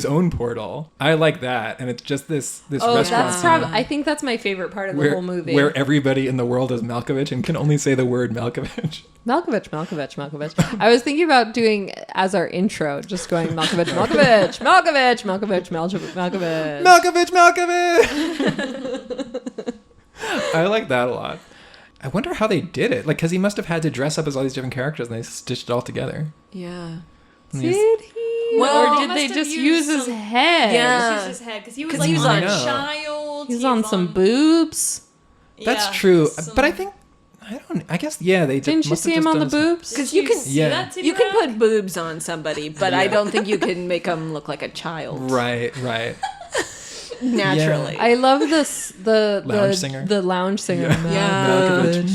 own portal. I like that, and it's just this restaurant. That's I think that's my favorite part of the whole movie. Where everybody in the world is Malkovich and can only say the word Malkovich. Malkovich. I was thinking about doing as our intro, just going Malkovich. I like that a lot. I wonder how they did it. Like, because he must have had to dress up as all these different characters, and they stitched it all together. Yeah. Did he? Well, or did they just use his head? Yeah. Use his head because he was like a child. He's on some boobs. That's true. But I think I guess they didn't you see him on the boobs? Because you can put boobs on somebody, but I don't think you can make them look like a child. Right. Naturally. I love this the lounge singer. The lounge singer.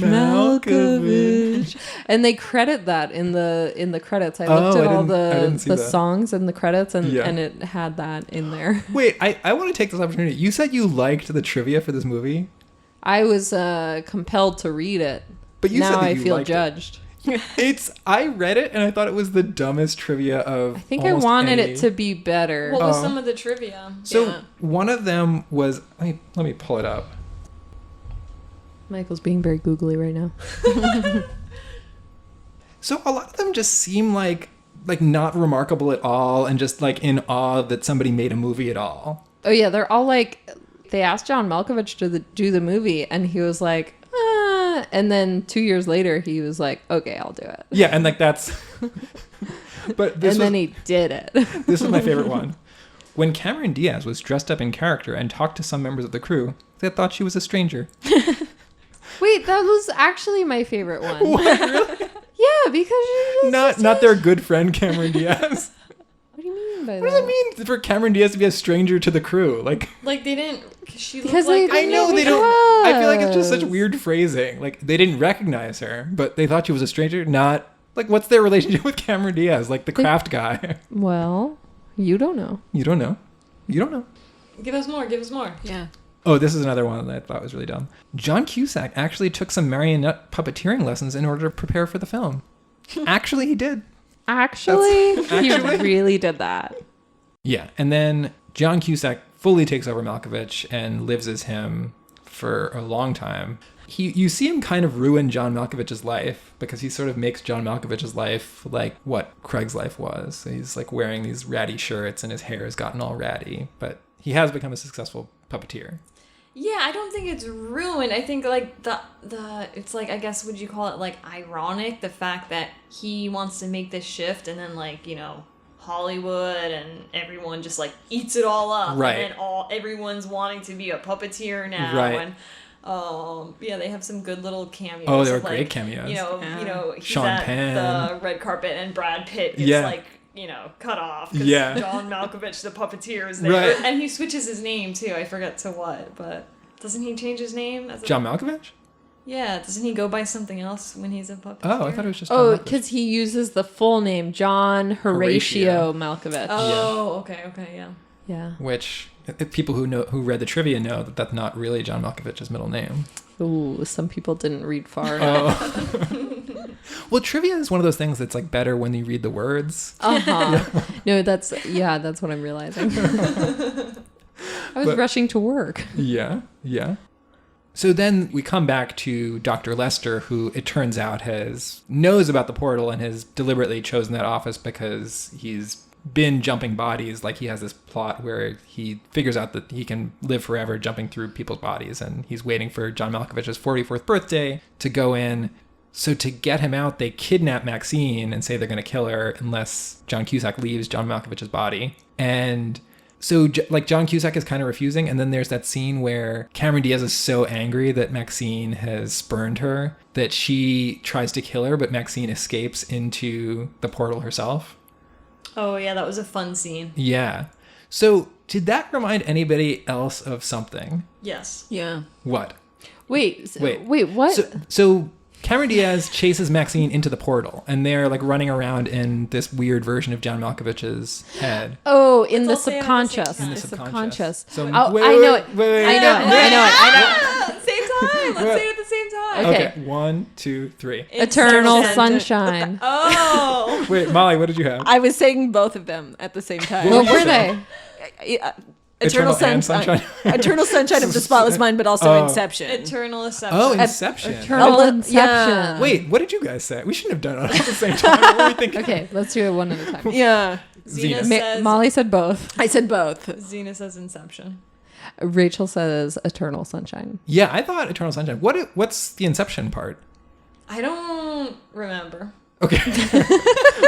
Malkovich. And they credit that in the credits. I looked at all the songs in the credits and it had that in there. Wait, I want to take this opportunity. You said you liked the trivia for this movie? I was compelled to read it. But you now said that I you feel liked judged. I read it and I thought it was the dumbest trivia of I think I wanted it to be better. What was some of the trivia? So one of them was let me pull it up. Michael's being very googly right now. So a lot of them just seem like not remarkable at all, and just like in awe that somebody made a movie at all. Oh yeah, they're all like, they asked John Malkovich to do the movie, and he was like, and then 2 years later he was like, okay, I'll do it. Yeah, and like that's. But then he did it. This is my favorite one. When Cameron Diaz was dressed up in character and talked to some members of the crew, they thought she was a stranger. Wait, that was actually my favorite one. What, really? Yeah, because not their good friend Cameron Diaz. What do you mean by that? What does it mean for Cameron Diaz to be a stranger to the crew? Like they didn't. Because they I know they don't. I feel like it's just such weird phrasing. Like they didn't recognize her, but they thought she was a stranger. Not like what's their relationship with Cameron Diaz? Like the craft guy. Well, you don't know. You don't know. Give us more. Yeah. Oh, this is another one that I thought was really dumb. John Cusack actually took some marionette puppeteering lessons in order to prepare for the film. Actually, he did. Actually, he really did that. Yeah, and then John Cusack fully takes over Malkovich and lives as him for a long time. You see him kind of ruin John Malkovich's life because he sort of makes John Malkovich's life like what Craig's life was. So he's like wearing these ratty shirts and his hair has gotten all ratty, but he has become a successful puppeteer. Yeah, I don't think it's ruined. I think like the it's like, I guess, would you call it like ironic, the fact that he wants to make this shift and then like, you know, Hollywood and everyone just like eats it all up. Right. And then everyone's wanting to be a puppeteer now. Right. And yeah, they have some good little cameos. Oh, they were of, like, great cameos. You know, he's Sean at Penn. the red carpet and Brad Pitt is like, you know, cut off because John Malkovich, the puppeteer, is there. Right. And he switches his name too. I forget to what, but doesn't he change his name? John Malkovich? Yeah, doesn't he go by something else when he's a puppeteer? Oh, I thought it was just John Oh, Malkovich. because he uses the full name, John Horatio Malkovich. Oh, okay, yeah. Yeah. Which people who read the trivia know that that's not really John Malkovich's middle name. Ooh, some people didn't read far enough. Oh. Well, trivia is one of those things that's like better when you read the words. No, that's what I'm realizing. I was rushing to work. Yeah. So then we come back to Dr. Lester, who it turns out knows about the portal and has deliberately chosen that office because he's been jumping bodies. Like, he has this plot where he figures out that he can live forever jumping through people's bodies, and he's waiting for John Malkovich's 44th birthday to go in. So to get him out, they kidnap Maxine and say they're going to kill her unless John Cusack leaves John Malkovich's body. And so, like, John Cusack is kind of refusing, and then there's that scene where Cameron Diaz is so angry that Maxine has spurned her that she tries to kill her, but Maxine escapes into the portal herself. Oh, yeah, that was a fun scene. Yeah. So did that remind anybody else of something? Yes. Yeah. What? Wait, what? So Cameron Diaz chases Maxine into the portal, and they're like running around in this weird version of John Malkovich's head. Oh, in the Let's all say it at the same subconscious. time. In the subconscious. So I know it. I know it. Same time. Let's say it at the same time. Okay. 1, 2, 3. Eternal Inception. Sunshine. Oh. Wait, Molly, what did you have? I was saying both of them at the same time. What What were they? Eternal and Sunshine. Eternal Sunshine of the Spotless Mind, but also Inception. Eternal Inception. Oh, Inception. Eternal Inception. yeah. Wait, what did you guys say? We shouldn't have done it all at the same time. What were we thinking? Okay, let's do it one at a time. Yeah. Xena Xena. says, Molly said both. I said both. Xena says Inception. Rachel says Eternal Sunshine. Yeah, I thought Eternal Sunshine. What's the Inception part? I don't remember. Okay.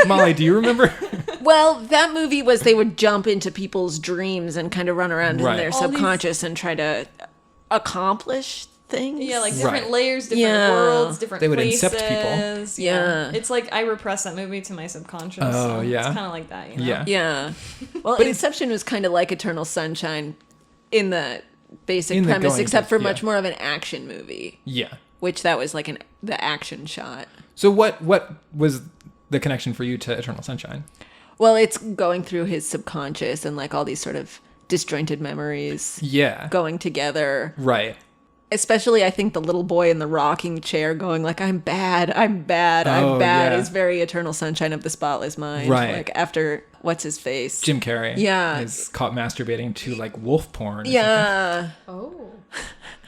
Molly, do you remember? Well, that movie was they would jump into people's dreams and kind of run around Right. in their All subconscious and try to accomplish things. Yeah, like different Right. layers, different Yeah. worlds, different They would places. incept people. Yeah. It's like I repress that movie to my subconscious. Oh, so yeah. It's kind of like that, you know? Yeah. Yeah. Well, Inception was kind of like Eternal Sunshine in the basic In the premise, going except to- for much yeah. more of an action movie, Yeah. which that was like the action shot. So what was the connection for you to Eternal Sunshine? Well, it's going through his subconscious and like all these sort of disjointed memories Yeah. going together. Right. Especially, I think the little boy in the rocking chair going like, I'm bad, I'm bad, Oh, I'm bad yeah. is very Eternal Sunshine of the Spotless Mind. Right. Like after, what's his face? Jim Carrey. Yeah. Is caught masturbating to like wolf porn. Or something. Yeah. Oh.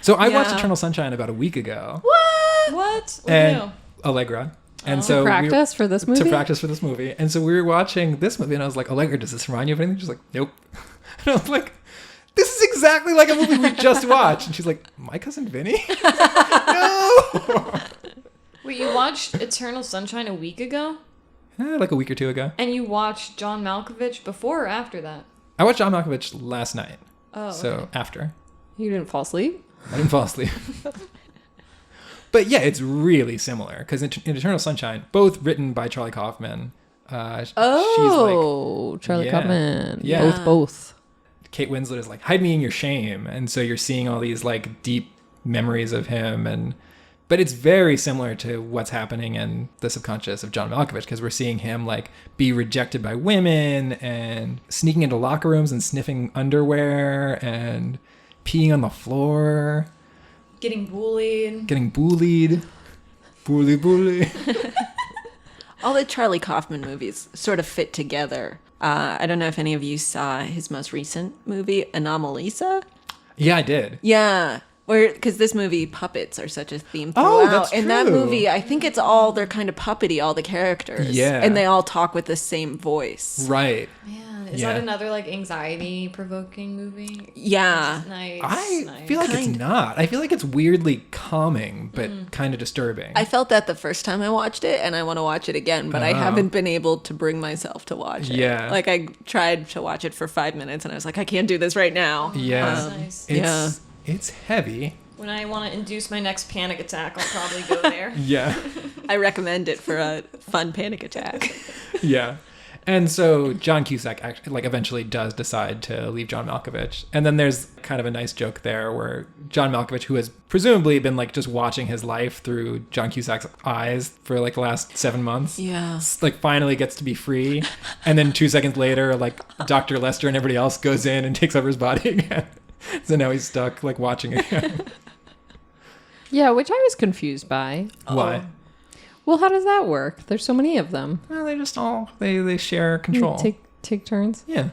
So I watched Yeah. Eternal Sunshine about a week ago. What? What And new? Allegra. And To so practice for this movie? To practice for this movie. And so we were watching this movie, and I was like, Allegra, does this remind you of anything? She's like, nope. And I was like, this is exactly like a movie we just watched. And she's like, My Cousin Vinny? No! Wait, you watched Eternal Sunshine a week ago? Like a week or two ago. And you watched John Malkovich before or after that? I watched John Malkovich last night. Oh, So okay. after. You didn't fall asleep? I didn't fall asleep. But yeah, it's really similar because in Eternal Sunshine, both written by Charlie Kaufman. Oh, Charlie Yeah. Kaufman. Yeah. Both. Kate Winslet is like, hide me in your shame. And so you're seeing all these like deep memories of him. But it's very similar to what's happening in the subconscious of John Malkovich because we're seeing him like be rejected by women and sneaking into locker rooms and sniffing underwear and peeing on the floor. Getting bullied. Getting bullied. Bully. All the Charlie Kaufman movies sort of fit together. I don't know if any of you saw his most recent movie, Anomalisa. Yeah, I did. Yeah. Because this movie, puppets are such a theme throughout. Oh, that's In that true. movie, I think it's all, they're kind of puppety, all the characters. Yeah. And they all talk with the same voice. Right. Man, Is that another like anxiety provoking movie? Yeah. Nice. I feel like it's not. I feel like it's weirdly calming, but kind of disturbing. I felt that the first time I watched it, and I want to watch it again, but I haven't been able to bring myself to watch it. Yeah. Like, I tried to watch it for 5 minutes, and I was like, I can't do this right now. Yeah. Nice. It's heavy. When I want to induce my next panic attack, I'll probably go there. Yeah. I recommend it for a fun panic attack. Yeah. And so John Cusack actually, like, eventually does decide to leave John Malkovich. And then there's kind of a nice joke there where John Malkovich, who has presumably been like just watching his life through John Cusack's eyes for like the last 7 months, like finally gets to be free. And then 2 seconds later, like Dr. Lester and everybody else goes in and takes over his body again. So now he's stuck like watching again. Yeah, which I was confused by. Why? Well, how does that work? There's so many of them. Well, they just all they share control. Take turns. Yeah.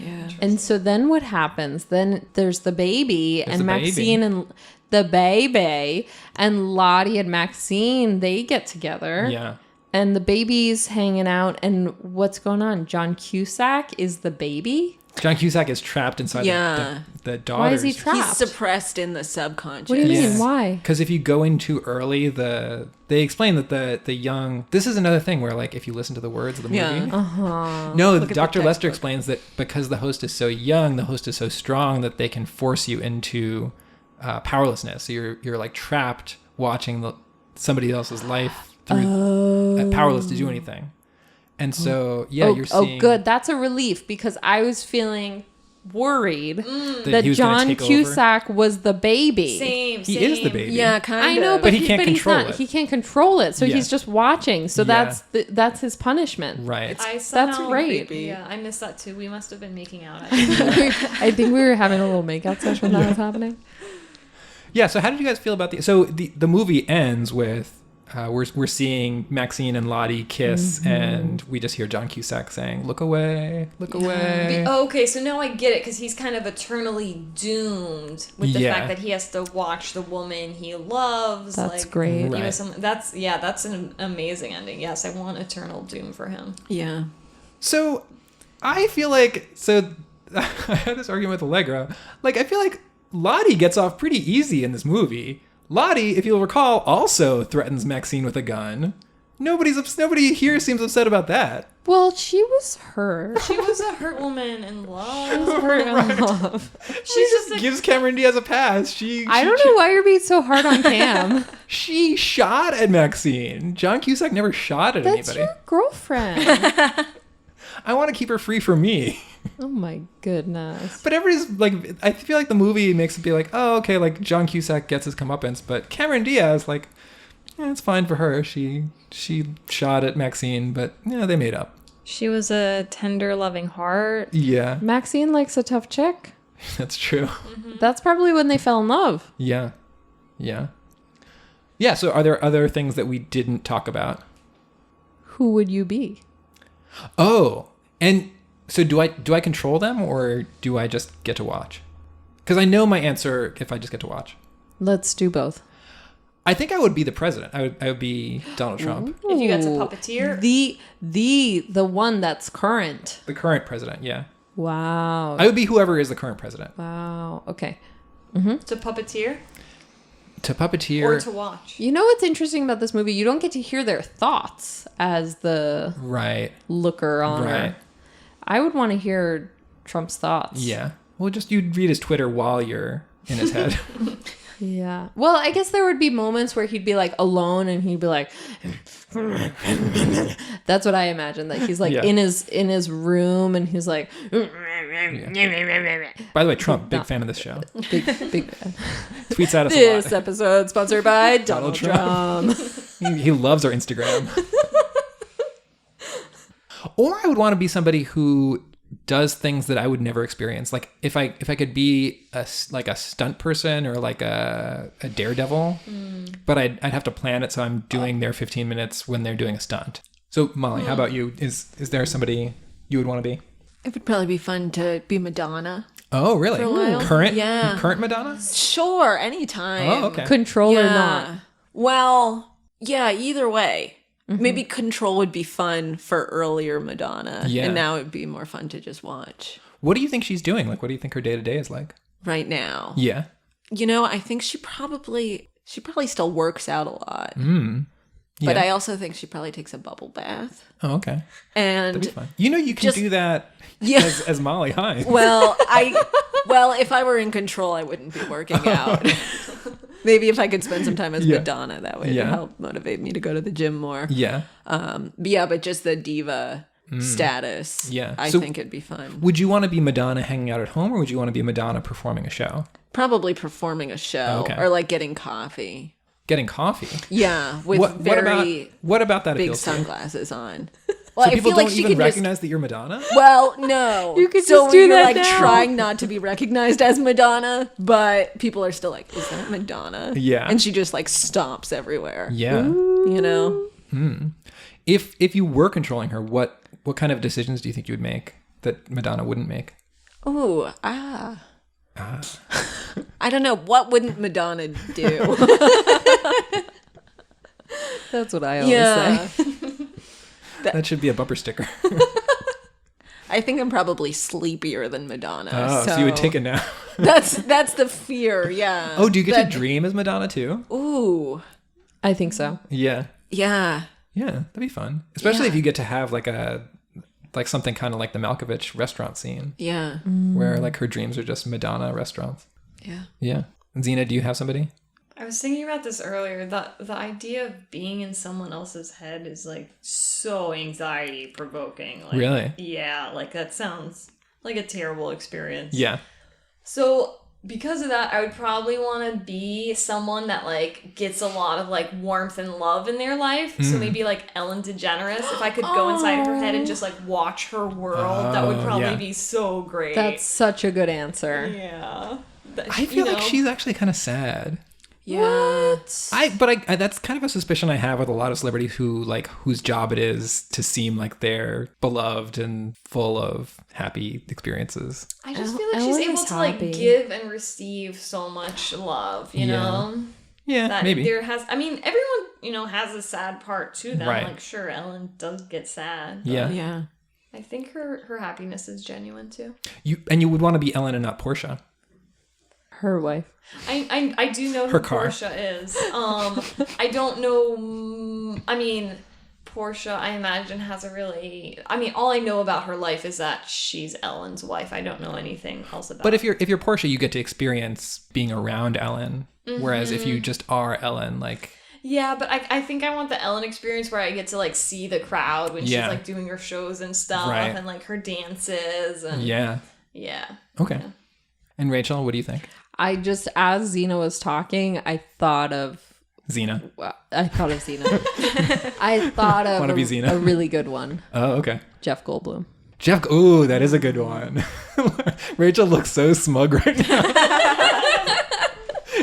Yeah. And so then what happens? Then there's the baby There's and the Maxine baby. and the baby and Lottie and Maxine, they get together. Yeah. And the baby's hanging out. And what's going on? John Cusack is the baby? John Cusack is trapped inside the daughter. Why is he trapped? He's suppressed in the subconscious. What do you mean? Yeah. Why? Because if you go in too early, they explain that the young. This is another thing where, like, if you listen to the words of the movie. Yeah. No, Look at Dr. the Lester textbook. explains that because the host is so young, the host is so strong that they can force you into powerlessness. So you're like trapped watching somebody else's life through powerless to do anything. And so, you're seeing. Oh, good. That's a relief because I was feeling worried that he was gonna John take over. Cusack was the baby. Same. He is the baby. Yeah, kind of. I know, But he can't he's control not. it. He can't control it, so Yeah. he's just watching. So Yeah. that's his punishment. Right. That's great. creepy. Yeah, I missed that too. We must have been making out. I think we were having a little makeout session when that was happening. Yeah. So how did you guys feel about the movie ends with we're seeing Maxine and Lottie kiss, and we just hear John Cusack saying, "Look away, look away." Okay, so now I get it because he's kind of eternally doomed with the Yeah. fact that he has to watch the woman he loves. That's like, great. you know, Right. that's an amazing ending. Yes, I want eternal doom for him. Yeah. So I feel like I had this argument with Allegra. Like, I feel like Lottie gets off pretty easy in this movie. Lottie, if you'll recall, also threatens Maxine with a gun. Nobody here seems upset about that. Well, she was hurt. She was a hurt woman in love. Hurt in love. She just gives Cameron Diaz a pass. I don't know why you're being so hard on Cam. She shot at Maxine. John Cusack never shot at That's anybody. your girlfriend. I want to keep her free for me. Oh my goodness. But everybody's like, I feel like the movie makes it be like, oh, okay, like John Cusack gets his comeuppance, but Cameron Diaz, like, it's fine for her. She shot at Maxine, but yeah, they made up. She was a tender, loving heart. Yeah, Maxine likes a tough chick. that's true. That's probably when they fell in love. Yeah. So are there other things that we didn't talk about? Who would you be? Oh, and so do I control them, or do I just get to watch? Because I know my answer if I just get to watch. Let's do both. I think I would be the president. I would be Donald Trump, If you got to Ooh. puppeteer. The one that's current. the current president. Yeah, Wow. I would be whoever is the current president. Wow. Okay. To puppeteer To puppeteer. or to watch. You know what's interesting about this movie? You don't get to hear their thoughts as the Right. looker on. Right. I would want to hear Trump's thoughts. Yeah. Well, just you'd read his Twitter while you're in his head. Yeah. Well, I guess there would be moments where he'd be like alone and he'd be like that's what I imagine. That he's like Yeah. in his room and he's like By the way, Trump, big fan of this show. big Tweets at us a lot. This episode sponsored by Donald Trump. He loves our Instagram. Or I would want to be somebody who does things that I would never experience. Like if I could be a stunt person or like a daredevil, but I'd have to plan it so I'm doing their 15 minutes when they're doing a stunt. So Molly, how about you? Is there somebody you would want to be? It would probably be fun to be Madonna. Oh, really? For a while. Current Madonna? Sure, anytime. Oh, okay. Control or not. Well, yeah, either way. maybe Control would be fun for earlier Madonna. Yeah. And now it'd be more fun to just watch. What do you think she's doing? Like, what do you think her day-to-day is like? Right now. Yeah. You know, I think she probably still works out a lot. Yeah. But I also think she probably takes a bubble bath. Oh, okay. And That'd be fun. You know, you can just- do that Yeah. as Molly Hynes. well, if I were in Control, I wouldn't be working out. Maybe if I could spend some time as Madonna, that would help motivate me to go to the gym more. Yeah. But just the diva status. Yeah. I So- think it'd be fun. Would you want to be Madonna hanging out at home, or would you want to be Madonna performing a show? Probably performing a show Okay. or like getting coffee. Getting coffee. Yeah, with What very about that big appeals to you? sunglasses on. Well, So I people feel like don't she even could just. recognize that you're Madonna? Well, no. You could so just do we were that like now. trying not to be recognized as Madonna, but people are still like, "Is that Madonna?" Yeah. and she just like stomps everywhere. Yeah. You know. If you were controlling her, what kind of decisions do you think you would make that Madonna wouldn't make? Ooh, I don't know. What wouldn't Madonna do? That's what I always say. That should be a bumper sticker. I think I'm probably sleepier than Madonna. Oh, so you would take a nap. That's the fear. Yeah. Oh, do you get to dream as Madonna too? Ooh. I think so. Yeah. Yeah. Yeah, that'd be fun. Especially Yeah. if you get to have like something kind of like the Malkovich restaurant scene Yeah. where like her dreams are just Madonna restaurants. Yeah. Yeah. Zena, do you have somebody? I was thinking about this earlier. The idea of being in someone else's head is like so anxiety provoking. Like, Really? Yeah, like that sounds like a terrible experience. Yeah. So because of that, I would probably want to be someone that like gets a lot of like warmth and love in their life. So maybe like Ellen DeGeneres. If I could go inside her head and just like watch her world, that would probably yeah. be so great. That's such a good answer. yeah. I feel like she's actually kind of sad. Yeah. I that's kind of a suspicion I have with a lot of celebrities whose job it is to seem like they're beloved and full of happy experiences. I just feel like Ellen she's able is to like happy. give and receive so much love, you know? Yeah, That maybe. everyone, has a sad part to them. Right. Like sure, Ellen does get sad. But Yeah. Yeah. I think her happiness is genuine too. You would want to be Ellen and not Portia. Her wife. I do know Her who car. Portia is. I don't know. Portia, I imagine, has a really. All I know about her life is that she's Ellen's wife. I don't know anything else about. But if you're Portia, you get to experience being around Ellen. Whereas if you just are Ellen, like yeah, but I think I want the Ellen experience where I get to like see the crowd when she's Yeah. like doing her shows and stuff, Right. and like her dances and yeah. Okay. And Rachel, what do you think? I just, as Zena was talking, I thought of Zena. Zena. I thought of Wanna be Zena? a really good one. Oh, okay. Jeff Goldblum. Ooh, that is a good one. Rachel looks so smug right now.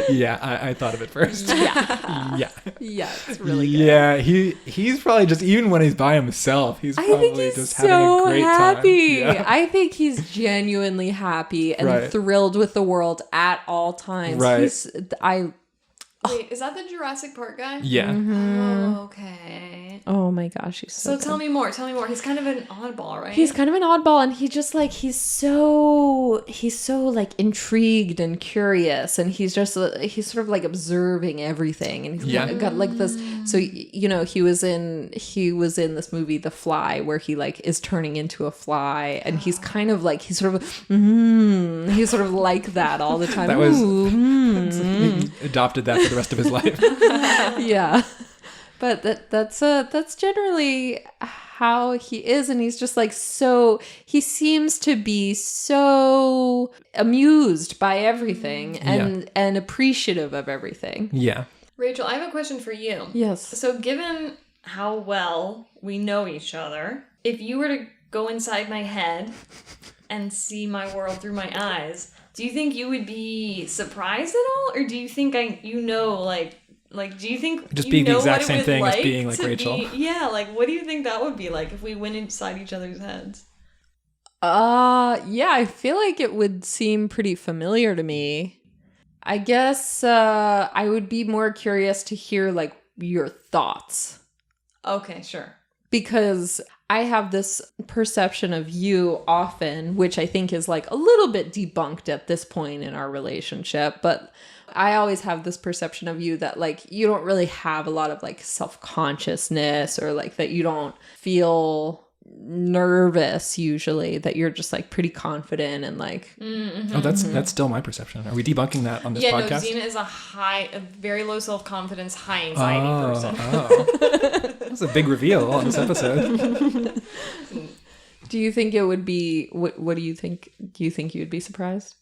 Yeah, I thought of it first. Yeah. Yeah. Yeah, it's really good. Yeah, he's probably just, even when he's by himself, he's I probably think he's just having a so great happy. time. Yeah. I think he's genuinely happy and Right. thrilled with the world at all times. Right. Wait, is that the Jurassic Park guy? Yeah. Oh, okay. Oh my gosh, he's so So good. tell me more. He's kind of an oddball, right? He's kind of an oddball, and he just like he's so like intrigued and curious, and he's sort of like observing everything, and he's got like this. So he was in this movie The Fly, where he like is turning into a fly, and he's kind of like he's sort of like that all the time. That was Ooh, he adopted that for the rest of his life. yeah. But that's generally how he is, and he's just like he seems to be so amused by everything and appreciative of everything. Yeah. Rachel, I have a question for you. Yes. So given how well we know each other, if you were to go inside my head and see my world through my eyes, do you think you would be surprised at all? Or do you think do you think Just you being the know exact what it same would thing as like being like to Rachel? What do you think that would be like if we went inside each other's heads? Yeah, I feel like it would seem pretty familiar to me. I guess I would be more curious to hear like your thoughts Okay, sure. Because I have this perception of you often, which I think is like a little bit debunked at this point in our relationship, but I always have this perception of you that like you don't really have a lot of like self-consciousness, or like that you don't feel nervous usually, that you're just like pretty confident and like Oh, that's still my perception. Are we debunking that on this podcast? No, Zena is a very low self-confidence, high anxiety person. That's a big reveal on this episode. Do you think it would be what do you think? Do you think you would be surprised?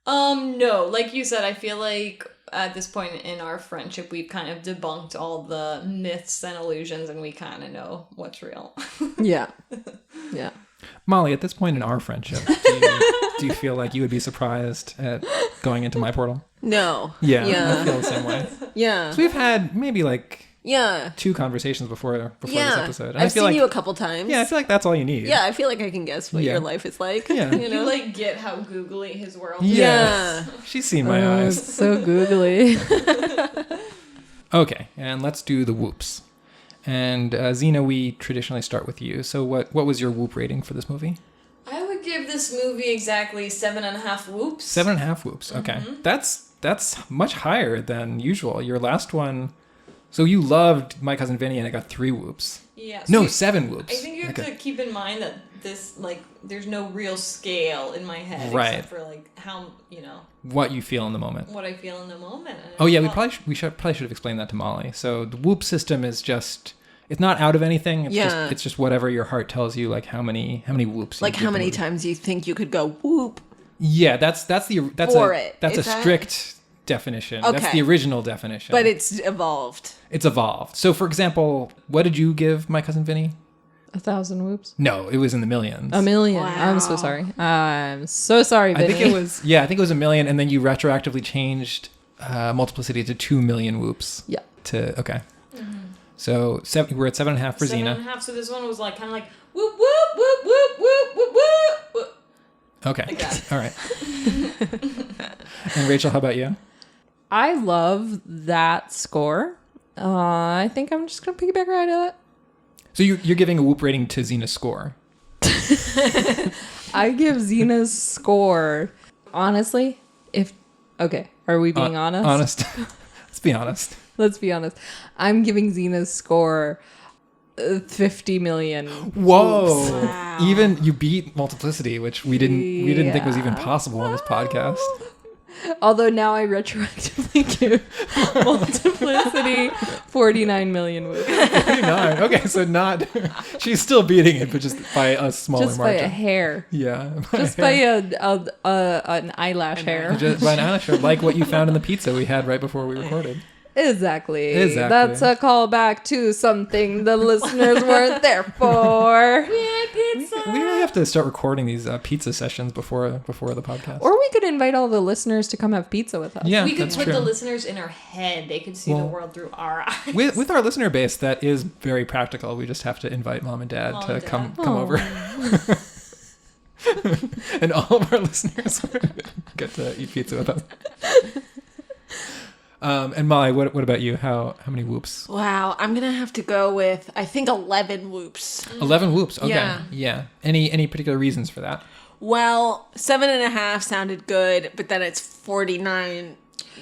No, like you said, I feel like at this point in our friendship, we've kind of debunked all the myths and illusions, and we kind of know what's real. Yeah. Molly, at this point in our friendship, do you feel like you would be surprised at going into my portal? No. Yeah. I feel the same way. Yeah. So we've had maybe like Yeah. 2 conversations before this episode. And I've I feel seen like, you a couple times. Yeah, I feel like that's all you need. Yeah, I feel like I can guess what your life is like. Yeah. You know? You like get how googly his world is. Yeah. She's seen my eyes. So googly. Okay, and let's do the whoops. And Zena, we traditionally start with you. So what was your whoop rating for this movie? I would give this movie exactly 7.5 whoops. 7.5 whoops. Okay. That's much higher than usual. Your last one, so you loved My Cousin Vinny and it got 3 whoops. Yeah. No, 7 whoops. I think you have to keep in mind that this, like, there's no real scale in my head. Right. Except for, like, how, what you feel in the moment. what I feel in the moment. And Oh yeah, we probably should have explained that to Molly. So the whoop system is just, it's not out of anything. It's just whatever your heart tells you, like how many whoops. Like how many times you think you could go whoop. Yeah, that's a strict definition. Okay. That's the original definition. But it's evolved. It's evolved. So for example, what did you give My Cousin Vinny? 1,000 whoops. No, it was in the millions. A million. Wow. I'm so sorry. I'm so sorry, Vinny. I think it was a million, and then you retroactively changed multiplicity to 2 million whoops. Yeah. Okay. Mm-hmm. So we're at 7.5 for Zena. 7.5. So this one was like kind of like whoop whoop whoop whoop whoop whoop whoop. whoop. Okay. Like that. All right. And Rachel, how about you? I love that score. I think I'm just going to piggyback right at it. So you're giving a whoop rating to Zena's score. I give Zena's score, honestly, are we being honest? Honest. Let's be honest. Let's be honest. I'm giving Zena's score 50 million. Whoa. Wow. Even you beat multiplicity, which we didn't think was even possible on this podcast. Although now I retroactively give multiplicity 49 million whoops. 49. Okay, so she's still beating it, but just by a smaller Just by margin. a hair. Yeah. Just by an eyelash hair. Just by an eyelash hair, like what you found in the pizza we had right before we recorded. Exactly. That's a callback to something the listeners weren't there for. Yeah, pizza. We really have to start recording these pizza sessions before the podcast. Or we could invite all the listeners to come have pizza with us. Yeah, We could that's put true. the listeners in our head. They could see the world through our eyes. With our listener base, that is very practical. We just have to invite mom and dad to come over. And all of our listeners get to eat pizza with us. And Molly, what about you? How many whoops? Wow, I'm gonna have to go with I think 11 whoops. 11 whoops. Okay. Yeah. Any particular reasons for that? Well, 7.5 sounded good, but then it's 49.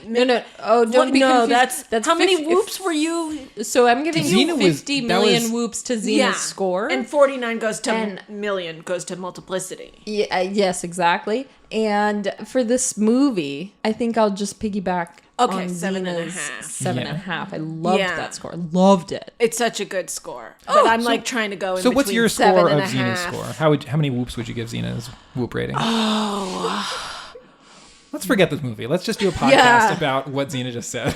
No. Oh, don't be confused. That's how many whoops were you? So I'm giving Zena you was- 50 that million was- whoops to Zena's score. And 49 goes to And- million, goes to multiplicity. Yeah, yes, exactly. And for this movie, I think I'll just piggyback Okay, on 7.5. Zena's 7.5. I loved Yeah. that score. Loved it. It's such a good score. But I'm like trying to go in So what's between your score of 7.5. Zena's score? How many whoops would you give Zena's whoop rating? Let's forget this movie. Let's just do a podcast about what Zena just said.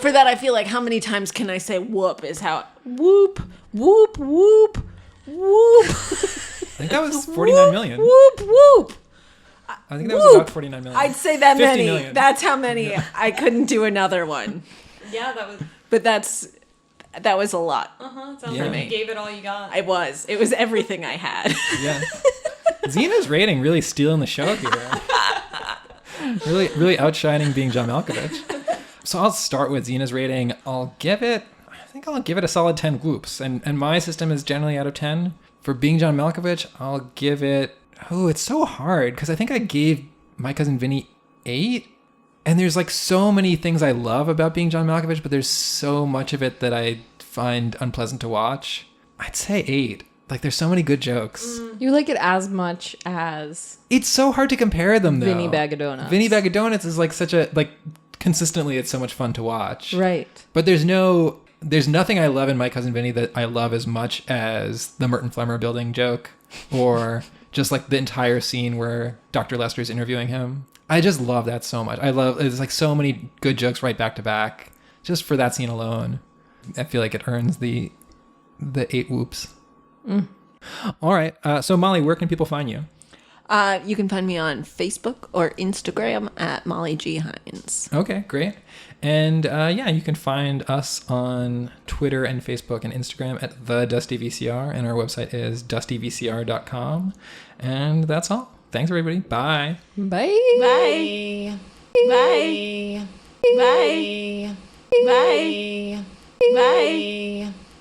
For that, I feel like how many times can I say whoop is how whoop, whoop, whoop, whoop. I think that was 49 million. Whoop, whoop. I think that was about 49 million. I'd say that 50 many. million. That's how many. I couldn't do another one. Yeah, that was. But that was a lot. Sounds Yeah. like you gave it all you got. It was everything I had. Yeah. Zena's rating really stealing the show here. Really outshining Being John Malkovich. So I'll start with Zena's rating. I'll give it think I'll give it a solid 10 whoops. And my system is generally out of 10. For Being John Malkovich, I'll give it... Oh, it's so hard because I think I gave My Cousin Vinny 8. And there's like so many things I love about Being John Malkovich, but there's so much of it that I find unpleasant to watch. I'd say 8. Like, there's so many good jokes. You like it as much as It's so hard to compare them, though. Vinny Bag of Donuts. Vinny Bag of Donuts is like such a... Like, consistently, it's so much fun to watch. Right. But there's nothing I love in My Cousin Vinny that I love as much as the Merton Flemmer building joke, or just like the entire scene where Dr. Lester's interviewing him. I just love that so much. There's like so many good jokes right back to back. Just for that scene alone, I feel like it earns the 8 whoops. All right. So Molly, where can people find you? You can find me on Facebook or Instagram at Molly G. Hynes. Okay, great. And you can find us on Twitter and Facebook and Instagram at the Dusty VCR, and our website is dustyvcr.com. And that's all. Thanks, everybody. Bye. Bye. Bye. Bye. Bye. Bye. Bye. Bye.